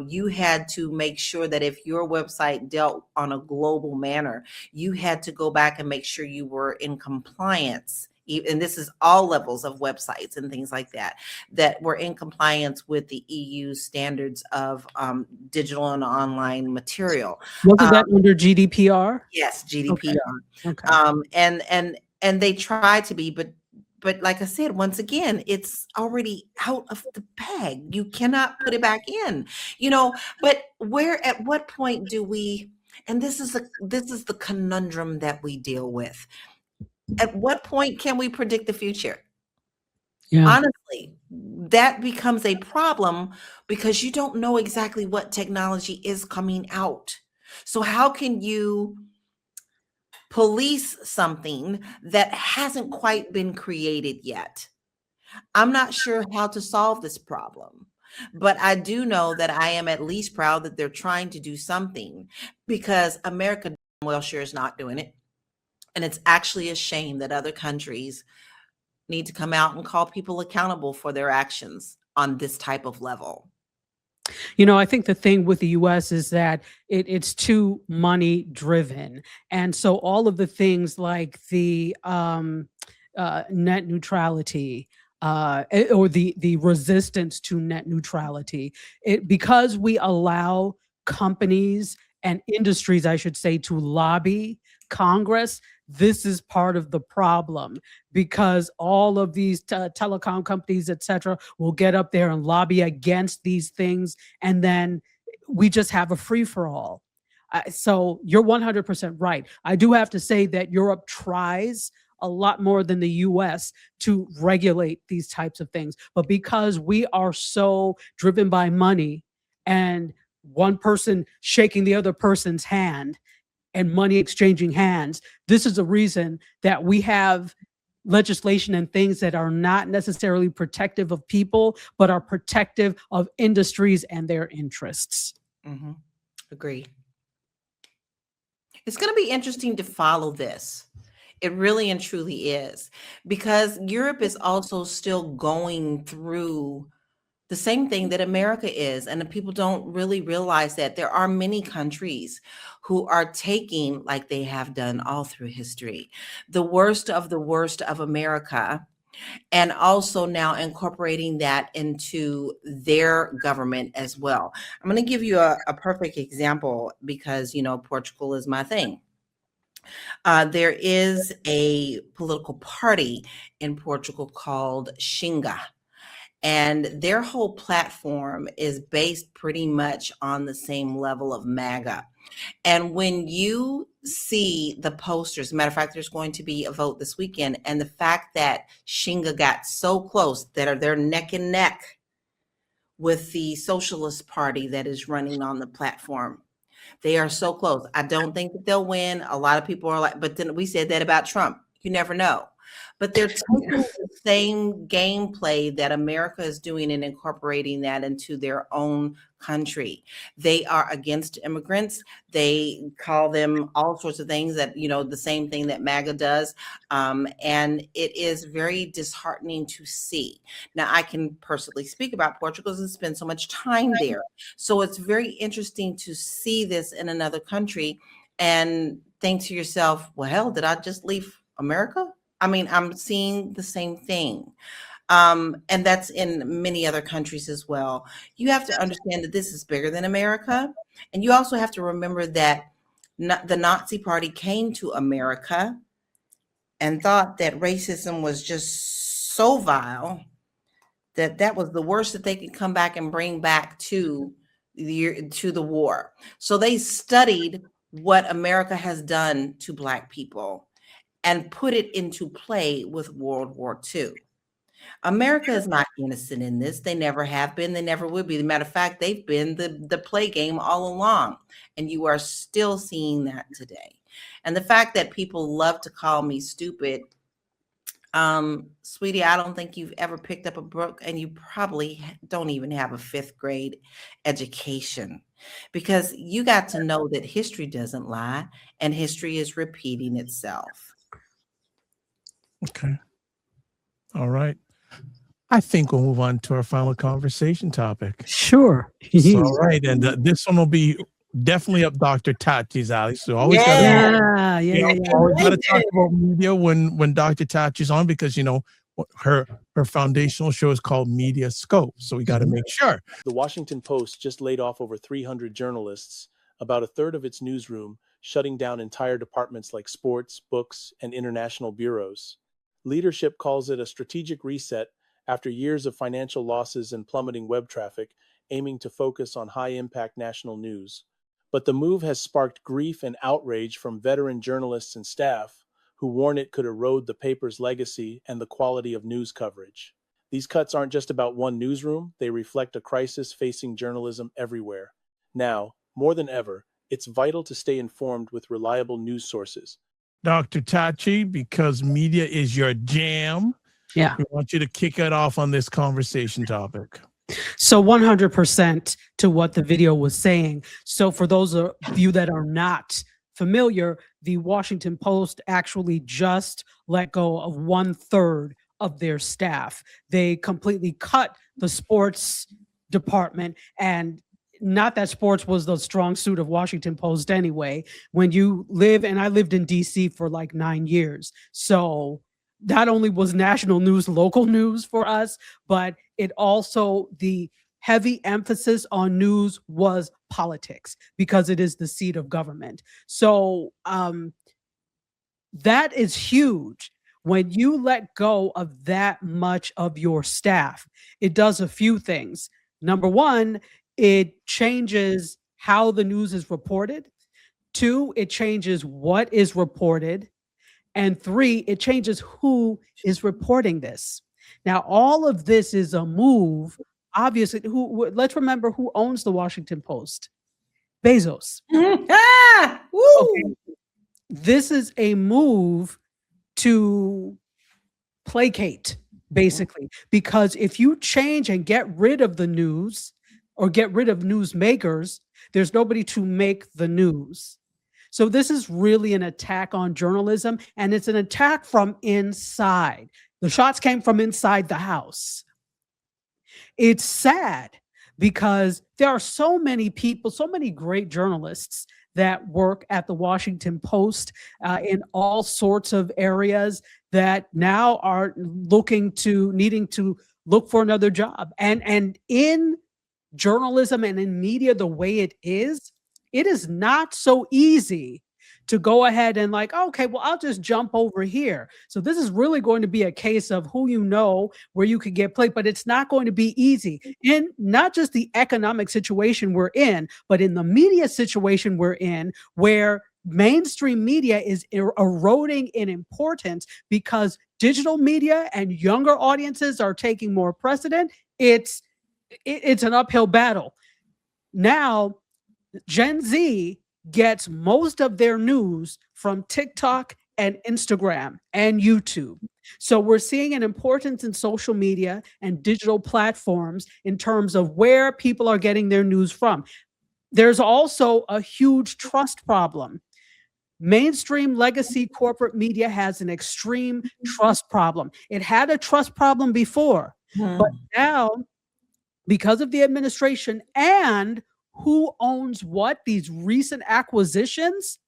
you had to make sure that if your website dealt on a global manner, you had to go back and make sure you were in compliance. And this is all levels of websites and things like that were in compliance with the EU standards of digital and online material. Wasn't that under GDPR? Yes, GDPR. Okay. And they try to be, but like I said, once again, it's already out of the bag. You cannot put it back in. But at what point do we? And this is the conundrum that we deal with. At what point can we predict the future? Yeah. Honestly, that becomes a problem because you don't know exactly what technology is coming out. So how can you police something that hasn't quite been created yet? I'm not sure how to solve this problem, but I do know that I am at least proud that they're trying to do something, because America, well, sure is not doing it. And it's actually a shame that other countries need to come out and call people accountable for their actions on this type of level. I think the thing with the US is that it's too money driven. And so all of the things like the net neutrality or the resistance to net neutrality, because we allow companies and industries, I should say, to lobby Congress, this is part of the problem, because all of these telecom companies, et cetera, will get up there and lobby against these things. And then we just have a free for all. So you're 100% right. I do have to say that Europe tries a lot more than the US to regulate these types of things. But because we are so driven by money and one person shaking the other person's hand and money exchanging hands, this is a reason that we have legislation and things that are not necessarily protective of people, but are protective of industries and their interests. Mm-hmm. Agree. It's going to be interesting to follow this. It really and truly is, because Europe is also still going through the same thing that America is. And the people don't really realize that there are many countries who are taking, like they have done all through history, the worst of America, and also now incorporating that into their government as well. I'm going to give you a perfect example because, Portugal is my thing. There is a political party in Portugal called Xinga, and their whole platform is based pretty much on the same level of MAGA. And when you see the posters, matter of fact, there's going to be a vote this weekend, and the fact that Xinga got so close that they're neck and neck with the Socialist Party that is running on the platform. They are so close. I don't think that they'll win. A lot of people are like, but then we said that about Trump. You never know. But they're taking the same gameplay that America is doing and incorporating that into their own country. They are against immigrants. They call them all sorts of things that, the same thing that MAGA does. And it is very disheartening to see. Now, I can personally speak about Portugal because I spend so much time there. So it's very interesting to see this in another country and think to yourself, well, hell, did I just leave America? I mean, I'm seeing the same thing. And that's in many other countries as well. You have to understand that this is bigger than America. And you also have to remember that the Nazi Party came to America and thought that racism was just so vile that was the worst that they could come back and bring back to the war. So they studied what America has done to Black people and put it into play with World War II. America is not innocent in this. They never have been. They never will be. As a matter of fact, they've been the play game all along. And you are still seeing that today. And the fact that people love to call me stupid, sweetie, I don't think you've ever picked up a book, and you probably don't even have a 5th grade education, because you got to know that history doesn't lie and history is repeating itself. Okay. All right. I think we'll move on to our final conversation topic. Sure. All right. And this one will be definitely up Dr. Tachi's alley. So always always got to talk about media when Dr. Tachi's on, because, her foundational show is called Media Scope. So we got to make sure. The Washington Post just laid off over 300 journalists, about a third of its newsroom, shutting down entire departments like sports, books, and international bureaus. Leadership calls it a strategic reset after years of financial losses and plummeting web traffic, aiming to focus on high-impact national news. But the move has sparked grief and outrage from veteran journalists and staff who warn it could erode the paper's legacy and the quality of news coverage. These cuts aren't just about one newsroom, they reflect a crisis facing journalism everywhere. Now, more than ever, it's vital to stay informed with reliable news sources. Dr. Tachi, because media is your jam, Yeah. we want you to kick it off on this conversation topic. So 100% to what the video was saying. So for those of you that are not familiar, the Washington Post actually just let go of 1/3 of their staff. They completely cut the sports department, and not that sports was the strong suit of Washington Post anyway. When you live, and I lived in DC for like 9 years. So not only was national news local news for us, but it also, the heavy emphasis on news was politics, because it is the seat of government. So that is huge. When you let go of that much of your staff, it does a few things. Number one, it changes how the news is reported. 2, it changes what is reported. And 3, it changes who is reporting this. Now, all of this is a move. Obviously, let's remember who owns the Washington Post. Bezos. Ah, woo! Okay. This is a move to placate, basically, because if you change and get rid of the news or get rid of newsmakers, there's nobody to make the news. So this is really an attack on journalism, and it's an attack from inside. The shots came from inside the house. It's sad because there are so many people, so many great journalists that work at the Washington Post in all sorts of areas that now are needing to look for another job. And in journalism and in media, the way it is not so easy to go ahead and like, okay, well, I'll just jump over here. So this is really going to be a case of who you know, where you could get played, but it's not going to be easy in not just the economic situation we're in, but in the media situation we're in, where mainstream media is eroding in importance because digital media and younger audiences are taking more precedent. It's an uphill battle. Now, Gen Z gets most of their news from TikTok and Instagram and YouTube. So we're seeing an importance in social media and digital platforms in terms of where people are getting their news from. There's also a huge trust problem. Mainstream legacy corporate media has an extreme trust problem. It had a trust problem before, but now, because of the administration and who owns what, these recent acquisitions,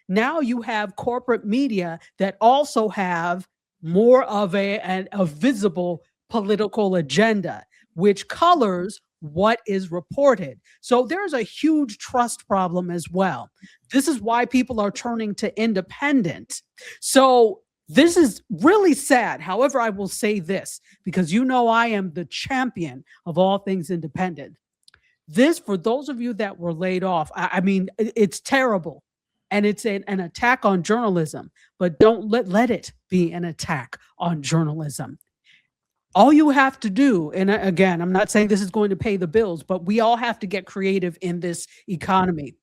now you have corporate media that also have more of a visible political agenda, which colors what is reported. So there's a huge trust problem as well. This is why people are turning to independent. So this is really sad. However, I will say this, because you know I am the champion of all things independent. This, for those of you that were laid off, I mean, it's terrible. And it's an attack on journalism, but don't let it be an attack on journalism. All you have to do, and again, I'm not saying this is going to pay the bills, but we all have to get creative in this economy.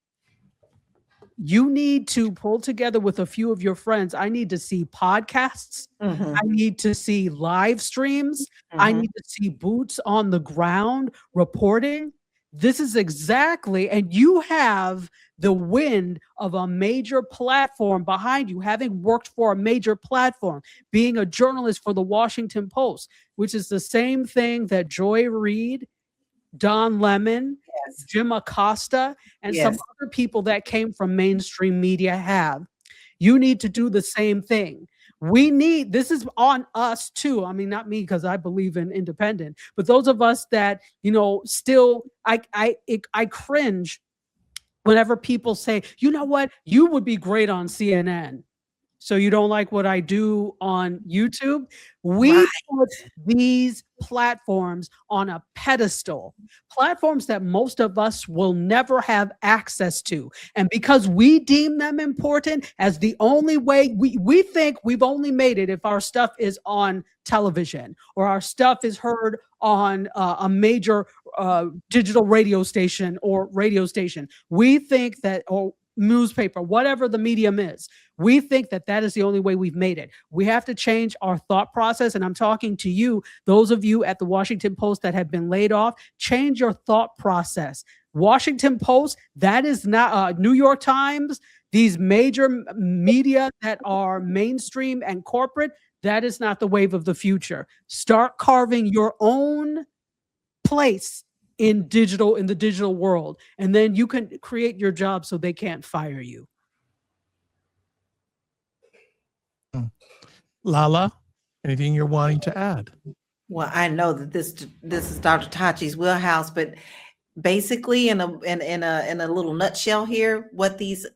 You need to pull together with a few of your friends. I need to see podcasts. I need to see live streams. I need to see boots on the ground reporting. This is exactly, and you have the wind of a major platform behind you, having worked for a major platform, being a journalist for the Washington Post, which is the same thing that Joy Reid, Don Lemon, Jim Acosta, and some other people that came from mainstream media have. You need to do the same thing. This is on us too. I mean, not me, because I believe in independent, but those of us that, still, I cringe whenever people say, you know what, you would be great on CNN. So you don't like what I do on YouTube? We put these platforms on a pedestal, platforms that most of us will never have access to. And because we deem them important as the only way, we think we've only made it if our stuff is on television or our stuff is heard on a major digital radio station or radio station. We think that, or newspaper, whatever the medium is, we think that that is the only way we've made it. We have to change our thought process. And I'm talking to you, those of you at the Washington Post that have been laid off, change your thought process. Washington Post, that is not New York Times, these major media that are mainstream and corporate, that is not the wave of the future. Start carving your own place in the digital world, and then you can create your job so they can't fire you. LaLa, anything you're wanting to add? Well, I know that this is Dr. Tachi's wheelhouse, but basically, in a little nutshell here, what these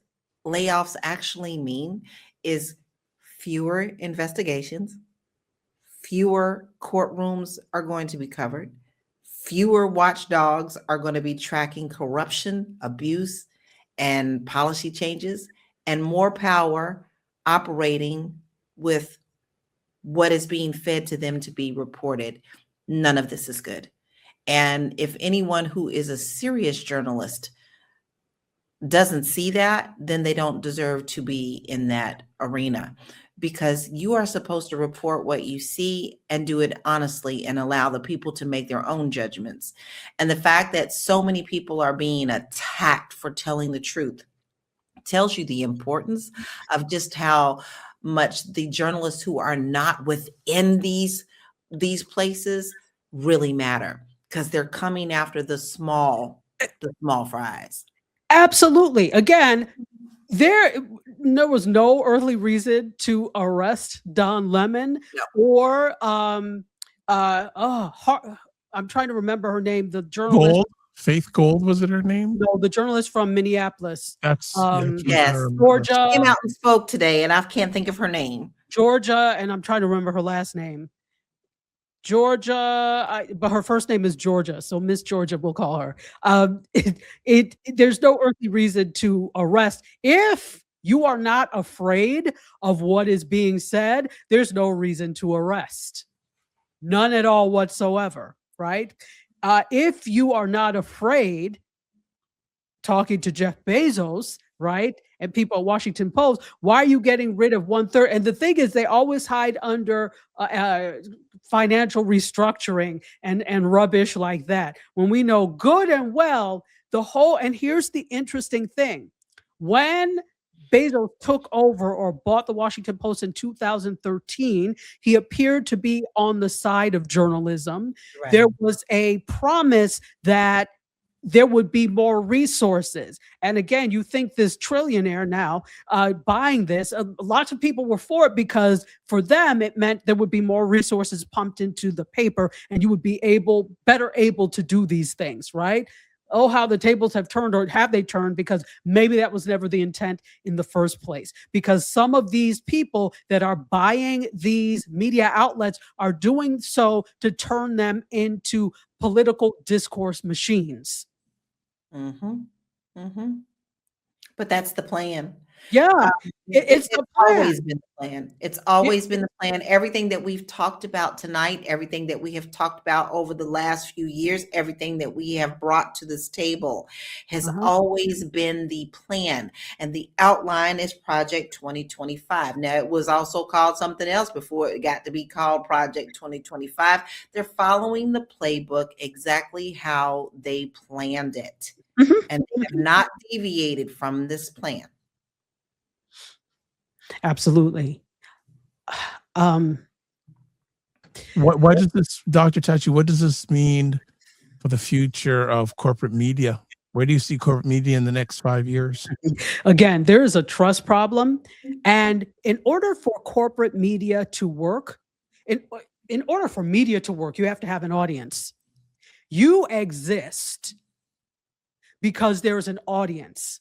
layoffs actually mean is fewer investigations, fewer courtrooms are going to be covered, fewer watchdogs are going to be tracking corruption, abuse, and policy changes and more power operating with what is being fed to them to be reported. None of this is good. And if anyone who is a serious journalist doesn't see that, then they don't deserve to be in that arena, because you are supposed to report what you see and do it honestly and allow the people to make their own judgments. And the fact that so many people are being attacked for telling the truth tells you the importance of just how much the journalists who are not within these places really matter, because they're coming after the small fries. Absolutely. Again, there was no earthly reason to arrest Don Lemon or I'm trying to remember her name, the journalist. Gold? Faith Gold, was it her name? No, the journalist from Minneapolis. That's Yes, Georgia. She came out and spoke today, and I can't think of her name. Georgia, and I'm trying to remember her last name. Georgia, but her first name is Georgia, so Miss Georgia, we'll call her. There's no earthly reason to arrest. If you are not afraid of what is being said, there's no reason to arrest. None at all whatsoever, right? If you are not afraid, talking to Jeff Bezos, right, and people at Washington Post, why are you getting rid of 1/3? And the thing is, they always hide under financial restructuring and rubbish like that, when we know good and well and here's the interesting thing. When Bezos took over or bought the Washington Post in 2013, he appeared to be on the side of journalism. Right. There was a promise that there would be more resources. And again, you think this trillionaire now buying this, lots of people were for it, because for them, it meant there would be more resources pumped into the paper and you would be better able to do these things, right? Oh, how the tables have turned, or have they turned? Because maybe that was never the intent in the first place. Because some of these people that are buying these media outlets are doing so to turn them into political discourse machines. But that's the plan. Yeah, it's always been the plan. It's always been the plan. Everything that we've talked about tonight, everything that we have talked about over the last few years, everything that we have brought to this table has always been the plan. And the outline is Project 2025. Now, it was also called something else before it got to be called Project 2025. They're following the playbook exactly how they planned it. And they have not deviated from this plan. Absolutely. What does this, Dr. Tachi, what does this mean for the future of corporate media? Where do you see corporate media in the next 5 years? Again, there is a trust problem. And in order for corporate media to work, in order for media to work, you have to have an audience. You exist because there's an audience.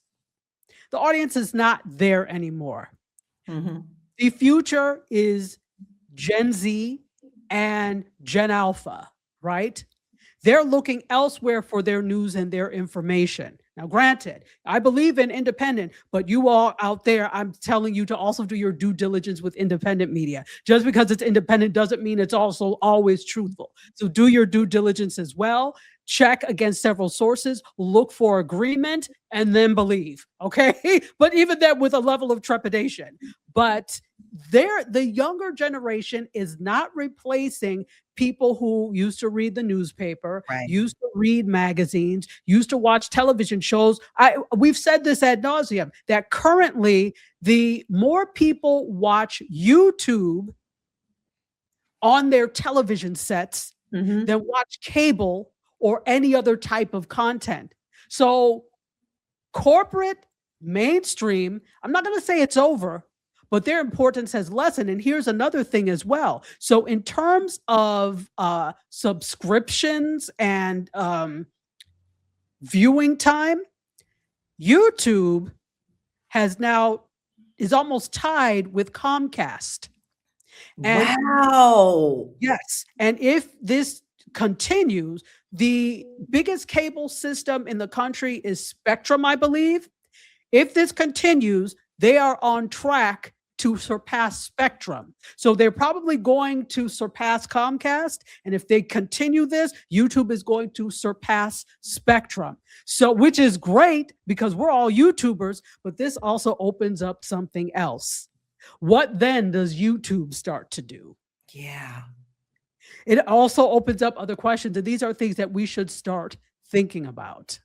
The audience is not there anymore. The future is Gen Z and Gen Alpha, right? They're looking elsewhere for their news and their information. Now, granted, I believe in independent, but you all out there, I'm telling you to also do your due diligence with independent media. Just because it's independent doesn't mean it's also always truthful. So do your due diligence as well. Check against several sources, look for agreement, and then believe, okay? But even that with a level of trepidation. But the younger generation is not replacing people who used to read the newspaper, used to read magazines, used to watch television shows. We've said this ad nauseum, that currently the more people watch YouTube on their television sets than watch cable or any other type of content. So corporate mainstream, I'm not going to say it's over, but their importance has lessened. And here's another thing as well. So in terms of subscriptions and viewing time, YouTube is almost tied with Comcast. And wow. Yes. And if this continues, the biggest cable system in the country is Spectrum, I believe. If this continues, they are on track to surpass Spectrum. So they're probably going to surpass Comcast. And if they continue this, YouTube is going to surpass Spectrum. So, which is great because we're all YouTubers, but this also opens up something else. What then does YouTube start to do? Yeah. It also opens up other questions. And these are things that we should start thinking about.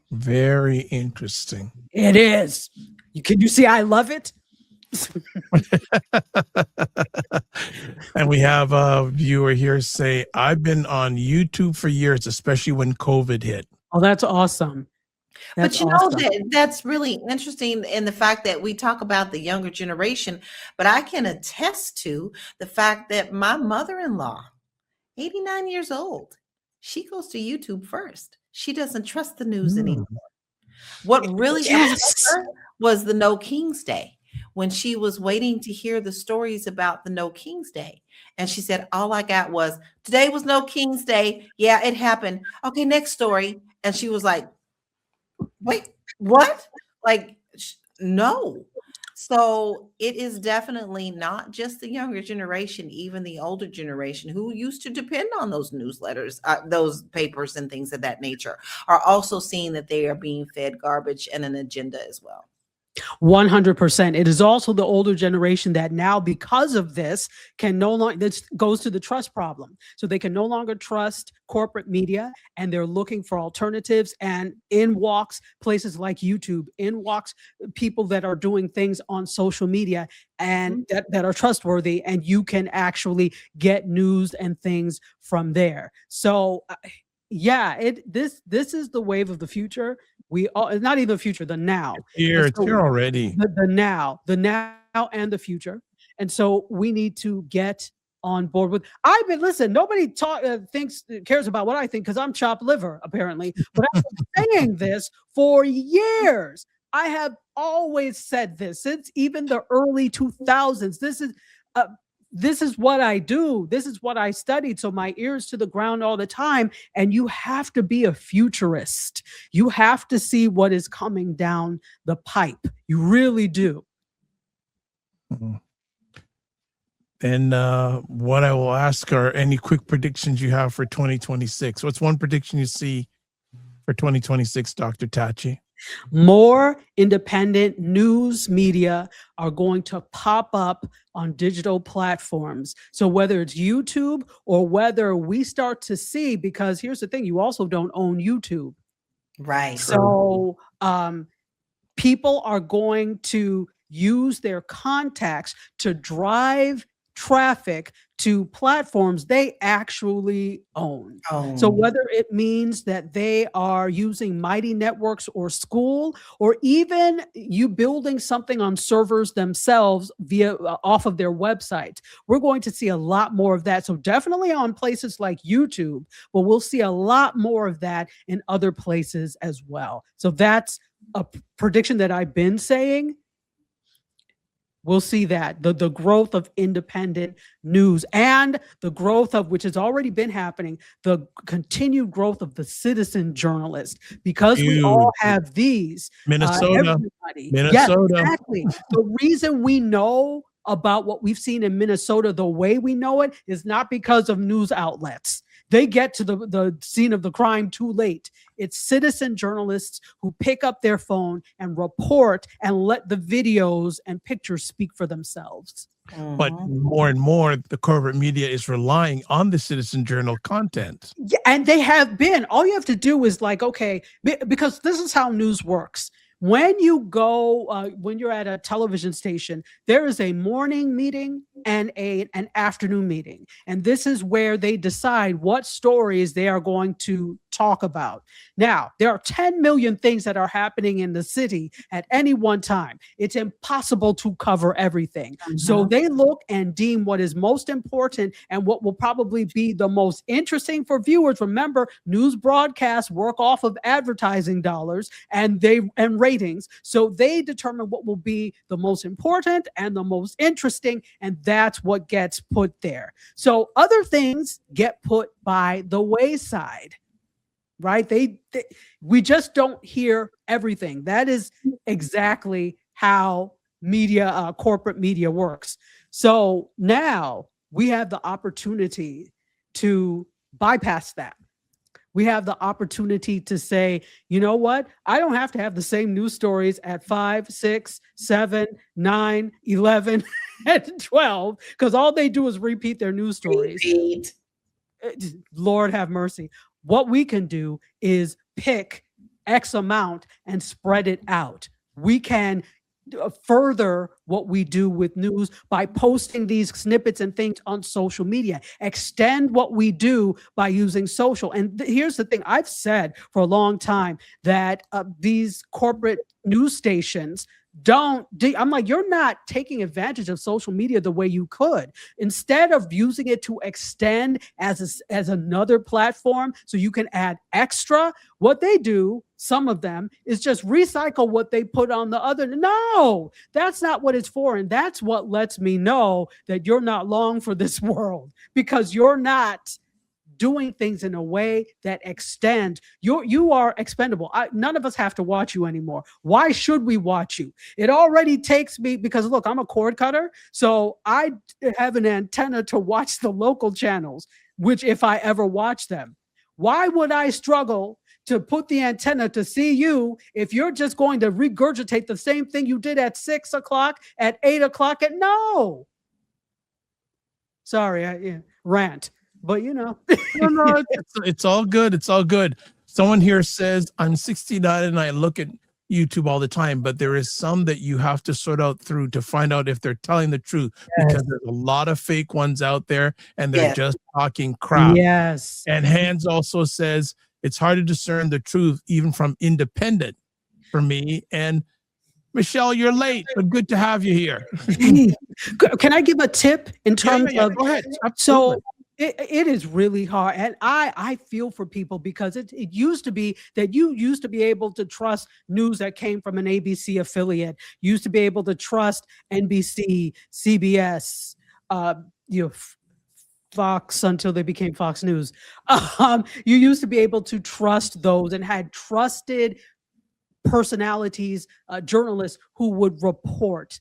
Very interesting. It is. Can you see I love it? And we have a viewer here say, I've been on YouTube for years, especially when COVID hit. Oh, that's awesome. But you know, that's really interesting in the fact that we talk about the younger generation, but I can attest to the fact that my mother-in-law, 89 years old, she goes to YouTube first. She doesn't trust the news anymore. What really upset her was the No King's Day, when she was waiting to hear the stories about the No King's Day. And she said, all I got was, today was No King's Day. Yeah, it happened. Okay, next story. And she was like, wait, what? Like, no. So it is definitely not just the younger generation, even the older generation who used to depend on those newsletters, those papers and things of that nature, are also seeing that they are being fed garbage and an agenda as well. 100%. It is also the older generation that now, because of this, can no longer, this goes to the trust problem. So they can no longer trust corporate media, and they're looking for alternatives. And in walks places like YouTube, in walks people that are doing things on social media and that are trustworthy, and you can actually get news and things from there. So yeah, this is the wave of the future. We all, not even the future, the now. It's here already. The now and the future. And so we need to get on board with. Listen, nobody cares about what I think because I'm chopped liver, apparently. But I've been saying this for years. I have always said this since even the early 2000s. This is what I do. This is what I studied. So my ears to the ground all the time. And you have to be a futurist. You have to see what is coming down the pipe. You really do. Mm-hmm. And what I will ask are any quick predictions you have for 2026. What's one prediction you see for 2026, Dr. Tachi? More independent news media are going to pop up on digital platforms. So whether it's YouTube or whether we start to see, because here's the thing, you also don't own YouTube. Right. So people are going to use their contacts to drive traffic to platforms they actually own. So whether it means that they are using mighty networks or school, or even you building something on servers themselves via off of their website, we're going to see a lot more of that. So definitely on places like YouTube, but we'll see a lot more of that in other places as well. So that's a prediction that I've been saying. We'll see that the growth of independent news and the growth of, which has already been happening, the continued growth of the citizen journalist, because we all have these. Minnesota. Yes, exactly. The reason we know about what we've seen in Minnesota the way we know it is not because of news outlets. They get to the scene of the crime too late. It's citizen journalists who pick up their phone and report and let the videos and pictures speak for themselves. But more and more, the corporate media is relying on the citizen journal content. Yeah, and they have been. All you have to do is because this is how news works. When you go, when you're at a television station, there is a morning meeting and an afternoon meeting. And this is where they decide what stories they are going to talk about. Now, there are 10 million things that are happening in the city at any one time. It's impossible to cover everything. So they look and deem what is most important and what will probably be the most interesting for viewers. Remember, news broadcasts work off of advertising dollars and ratings. So they determine what will be the most important and the most interesting, and that's what gets put there. So other things get put by the wayside. right? We just don't hear everything. That is exactly how media, corporate media works. So now we have the opportunity to bypass that. We have the opportunity to say, you know what? I don't have to have the same news stories at 5, 6, 7, 9, 11, and 12, because all they do is repeat their news stories. Repeat. Lord have mercy. What we can do is pick X amount and spread it out. We can further what we do with news by posting these snippets and things on social media, extend what we do by using social. And here's the thing, I've said for a long time that these corporate news stations I'm like, you're not taking advantage of social media the way you could. Instead of using it to extend as another platform so you can add extra, what they do, some of them, is just recycle what they put on the other. No, that's not what it's for. And that's what lets me know that you're not long for this world, because you're not doing things in a way that extend. You are expendable. None of us have to watch you anymore. Why should we watch you? It already takes me, because look, I'm a cord cutter, so I have an antenna to watch the local channels, which if I ever watch them, why would I struggle to put the antenna to see you if you're just going to regurgitate the same thing you did at 6 o'clock, at 8 o'clock no. Sorry, I rant. But no, it's all good. It's all good. Someone here says, I'm 69 and I look at YouTube all the time, but there is some that you have to sort out through to find out if they're telling the truth, because there's a lot of fake ones out there and they're just talking crap. Yes. And Hans also says it's hard to discern the truth even from independent for me. And Michelle, you're late, but good to have you here. Can I give a tip in terms of? Go ahead. So it is really hard, and I feel for people, because it used to be that you used to be able to trust news that came from an ABC affiliate. You used to be able to trust NBC, CBS, Fox, until they became Fox News. You used to be able to trust those and had trusted personalities, journalists who would report.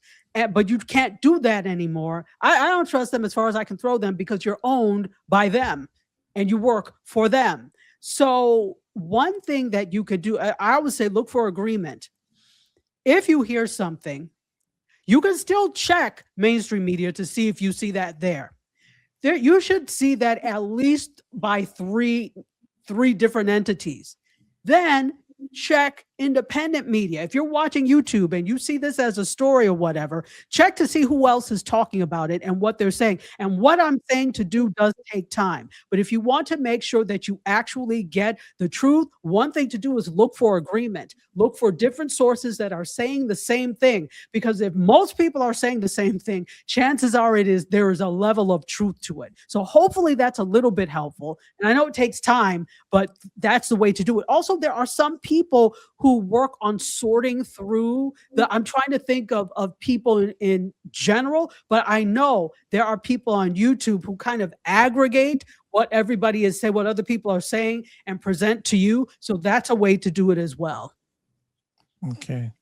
But you can't do that anymore. I don't trust them as far as I can throw them, because you're owned by them and you work for them. So one thing that you could do, I would say, look for agreement. If you hear something, you can still check mainstream media to see if you see that there. You should see that at least by three different entities. Then check independent media. If you're watching YouTube and you see this as a story or whatever, check to see who else is talking about it and what they're saying. And what I'm saying to do does take time. But if you want to make sure that you actually get the truth, one thing to do is look for agreement. Look for different sources that are saying the same thing. Because if most people are saying the same thing, chances are there is a level of truth to it. So hopefully that's a little bit helpful. And I know it takes time, but that's the way to do it. Also, there are some people who work on sorting through I'm trying to think of people in general, but I know there are people on YouTube who kind of aggregate what everybody is saying, what other people are saying, and present to you. So that's a way to do it as well. Okay.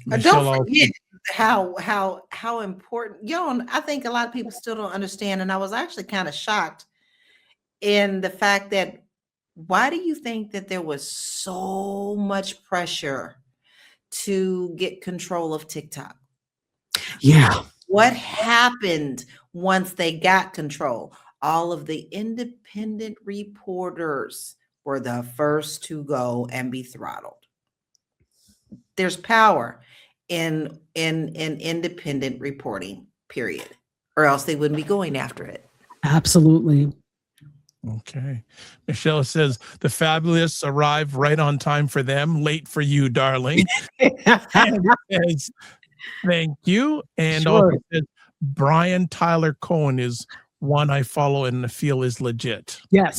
Don't forget how important, I think a lot of people still don't understand. And I was actually kind of shocked in the fact that, why do you think that there was so much pressure to get control of TikTok? Yeah. What happened once they got control? All of the independent reporters were the first to go and be throttled. There's power in independent reporting, period, or else they wouldn't be going after it. Absolutely. Okay. Michelle says the fabulous arrive right on time for them, late for you, darling. And says, thank you. And also says, Brian Tyler Cohen is one I follow and feel is legit. Yes.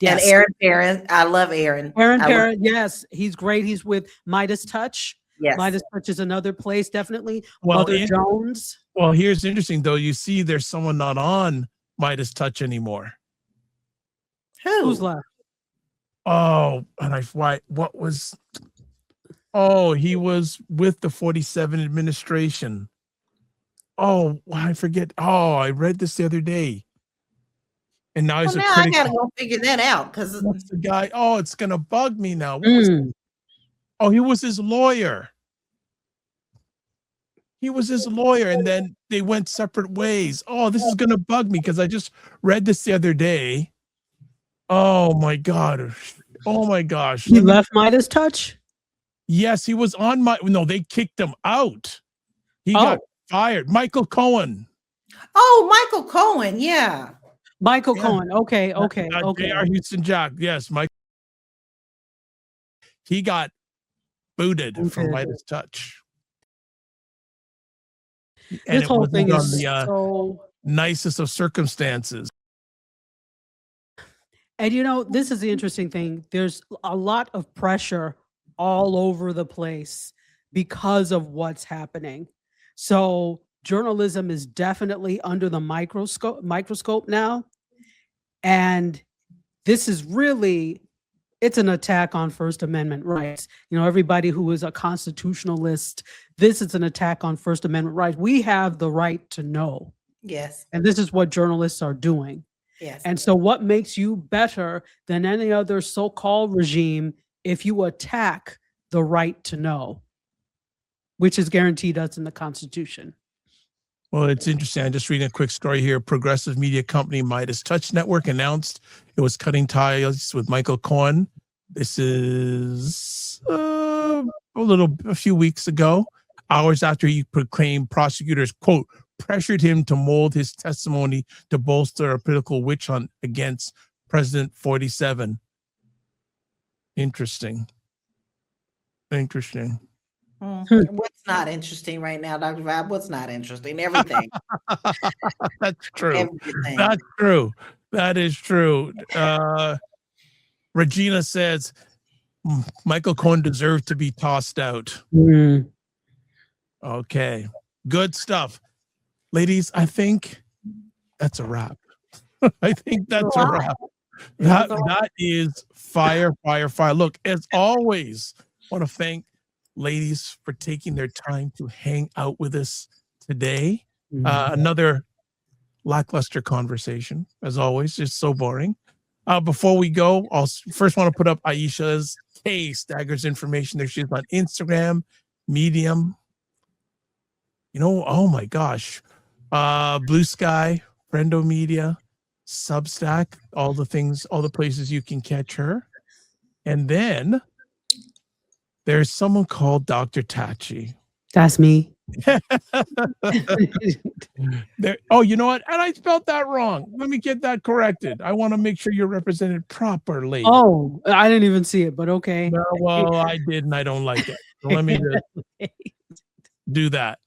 And Aaron, I love Aaron. Aaron, yes, he's great. He's with Midas Touch. Yes. Midas Touch is another place, definitely. Well, Mother Jones. Well, here's interesting though. You see, there's someone not on Midas Touch anymore. Who's left? Oh, and what was, oh, he was with the 47 administration. Oh, I forget. Oh, I read this the other day. And now he's Well, a now I critic. gotta go figure that out because What's the guy? Oh, it's gonna bug me now. What was, oh, he was his lawyer. He was his lawyer, and then they went separate ways. Oh, this is gonna bug me because I just read this the other day. Oh my God. Oh my gosh. He left Midas Touch. Yes, he was on my, no, they kicked him out. He got fired. Michael Cohen. oh, Michael Cohen, yeah. Michael Yeah. Cohen. Okay. J.R. Houston Jack. Yes, Mike. He got booted from Midas Touch. And This whole thing on is the so. nicest of circumstances. And this is the interesting thing. There's a lot of pressure all over the place because of what's happening. So journalism is definitely under the microscope now. And this is really, it's an attack on First Amendment rights. Everybody who is a constitutionalist, this is an attack on First Amendment rights. We have the right to know. Yes. And this is what journalists are doing. Yes. And so what makes you better than any other so-called regime if you attack the right to know, which is guaranteed us in the Constitution? Well, it's interesting. I'm just reading a quick story here. Progressive media company Midas Touch Network announced it was cutting ties with Michael Cohen. This is a few weeks ago, hours after he proclaimed prosecutors, quote, pressured him to mold his testimony to bolster a political witch hunt against President 47. Interesting. What's not interesting right now, Dr. Vibe? What's not interesting? Everything. That's true. Everything. That's true. That is true. Regina says Michael Cohen deserved to be tossed out. Okay. Good stuff. Ladies, I think that's a wrap. I think that's a wrap. That is fire. Look, as always, I want to thank ladies for taking their time to hang out with us today. Another lackluster conversation, as always, just so boring. Before we go, I'll first want to put up Aisha's Staggers information there. She's on Instagram, Medium. Oh my gosh. Blue Sky, Friendo Media, Substack, all the places you can catch her. And then there's someone called Dr. Tachi. That's me. Oh, you know what? And I spelled that wrong. Let me get that corrected. I want to make sure you're represented properly. Oh, I didn't even see it, but okay. No, well, I did, and I don't like it. So let me just do that.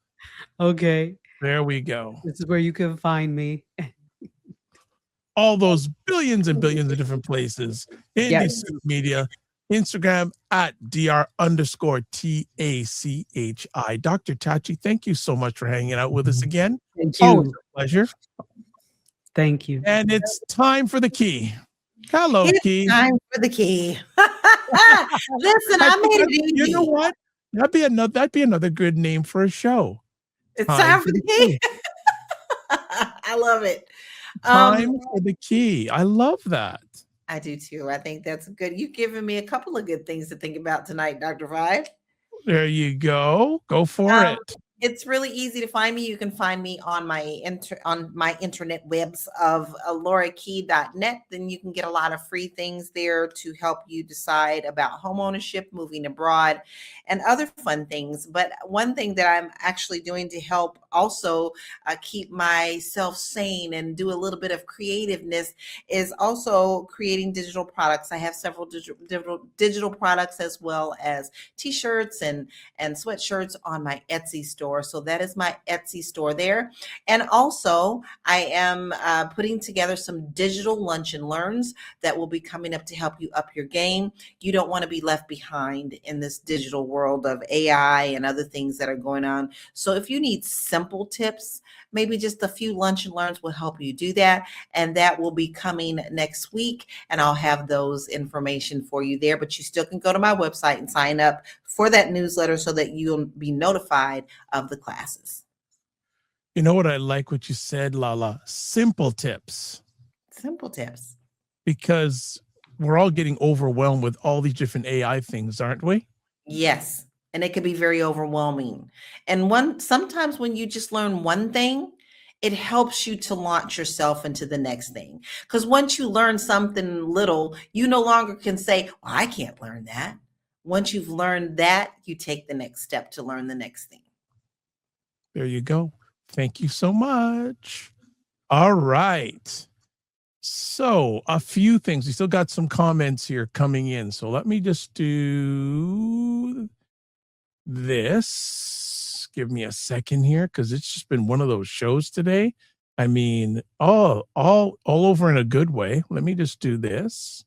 Okay. There we go. This is where you can find me. All those billions and billions of different places. IndieSoup Media, Instagram at @DR_TACHI. Dr. Tachi, thank you so much for hanging out with us again. Thank you. Always a pleasure. Thank you. And it's time for the key. Hello, It's Key. time for the key. Listen, I made it easy. You know what? That'd be another good name for a show. It's time for the key. I love it. Time for the key. I love that. I do too. I think that's good. You've given me a couple of good things to think about tonight, Dr. Vibe. There you go. Go for it. It's really easy to find me. You can find me on my internet webs of laurakey.net. Then you can get a lot of free things there to help you decide about home ownership, moving abroad, and other fun things. But one thing that I'm actually doing to help also keep myself sane and do a little bit of creativeness is also creating digital products. I have several digital products as well as t-shirts and sweatshirts on my Etsy store. So that is my Etsy store there. And also I am putting together some digital lunch and learns that will be coming up to help you up your game. You don't want to be left behind in this digital world of AI and other things that are going on. So if you need simple simple tips. Maybe just a few lunch and learns will help you do that. And that will be coming next week. And I'll have those information for you there. But you still can go to my website and sign up for that newsletter so that you'll be notified of the classes. You know what I like what you said, LaLa? Simple tips. Simple tips. Because we're all getting overwhelmed with all these different AI things, aren't we? Yes. And it can be very overwhelming. And sometimes when you just learn one thing, it helps you to launch yourself into the next thing. Because once you learn something little, you no longer can say, well, I can't learn that. Once you've learned that, you take the next step to learn the next thing. There you go. Thank you so much. All right. So a few things. We still got some comments here coming in. So let me just do this. Give me a second here because it's just been one of those shows today. I mean, all over in a good way. Let me just do this.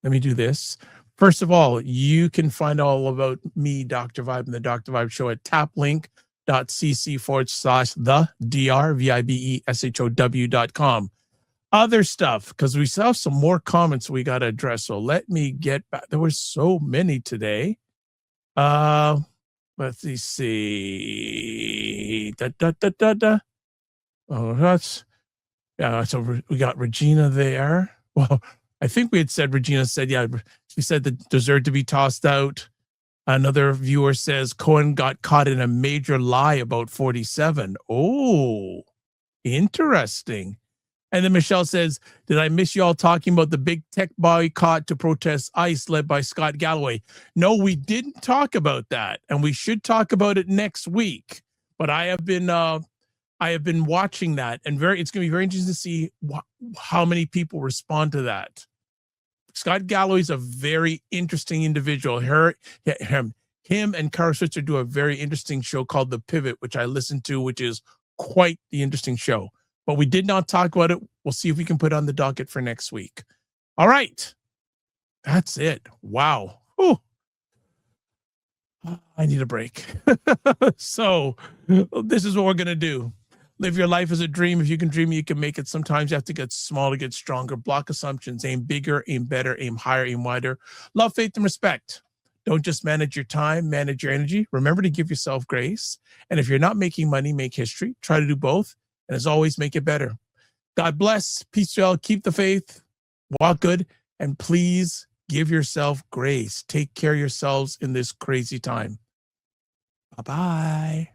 Let me do this. First of all, you can find all about me, Dr. Vibe, and the Dr. Vibe Show at taplink.cc/the DRVIBESHOW.com. Other stuff, because we still have some more comments we got to address. So let me get back. There were so many today. Let's see. Oh, that's yeah. So we got Regina there. Well, I think we had said Regina said, yeah, she said that deserved to be tossed out. Another viewer says Cohen got caught in a major lie about 47. Oh, interesting. And then Michelle says, did I miss you all talking about the big tech boycott to protest ICE led by Scott Galloway? No, we didn't talk about that. And we should talk about it next week. But I have been watching that, and it's going to be very interesting to see how many people respond to that. Scott Galloway is a very interesting individual. Him and Kara Switzer do a very interesting show called The Pivot, which I listen to, which is quite the interesting show. But we did not talk about it. We'll see if we can put it on the docket for next week. All right. That's it. Wow. Ooh. I need a break. So this is what we're going to do. Live your life as a dream. If you can dream, you can make it. Sometimes you have to get small to get stronger. Block assumptions. Aim bigger, aim better, aim higher, aim wider. Love, faith, and respect. Don't just manage your time, manage your energy. Remember to give yourself grace. And if you're not making money, make history. Try to do both. And as always, make it better. God bless. Peace to all. Keep the faith. Walk good. And please give yourself grace. Take care of yourselves in this crazy time. Bye-bye.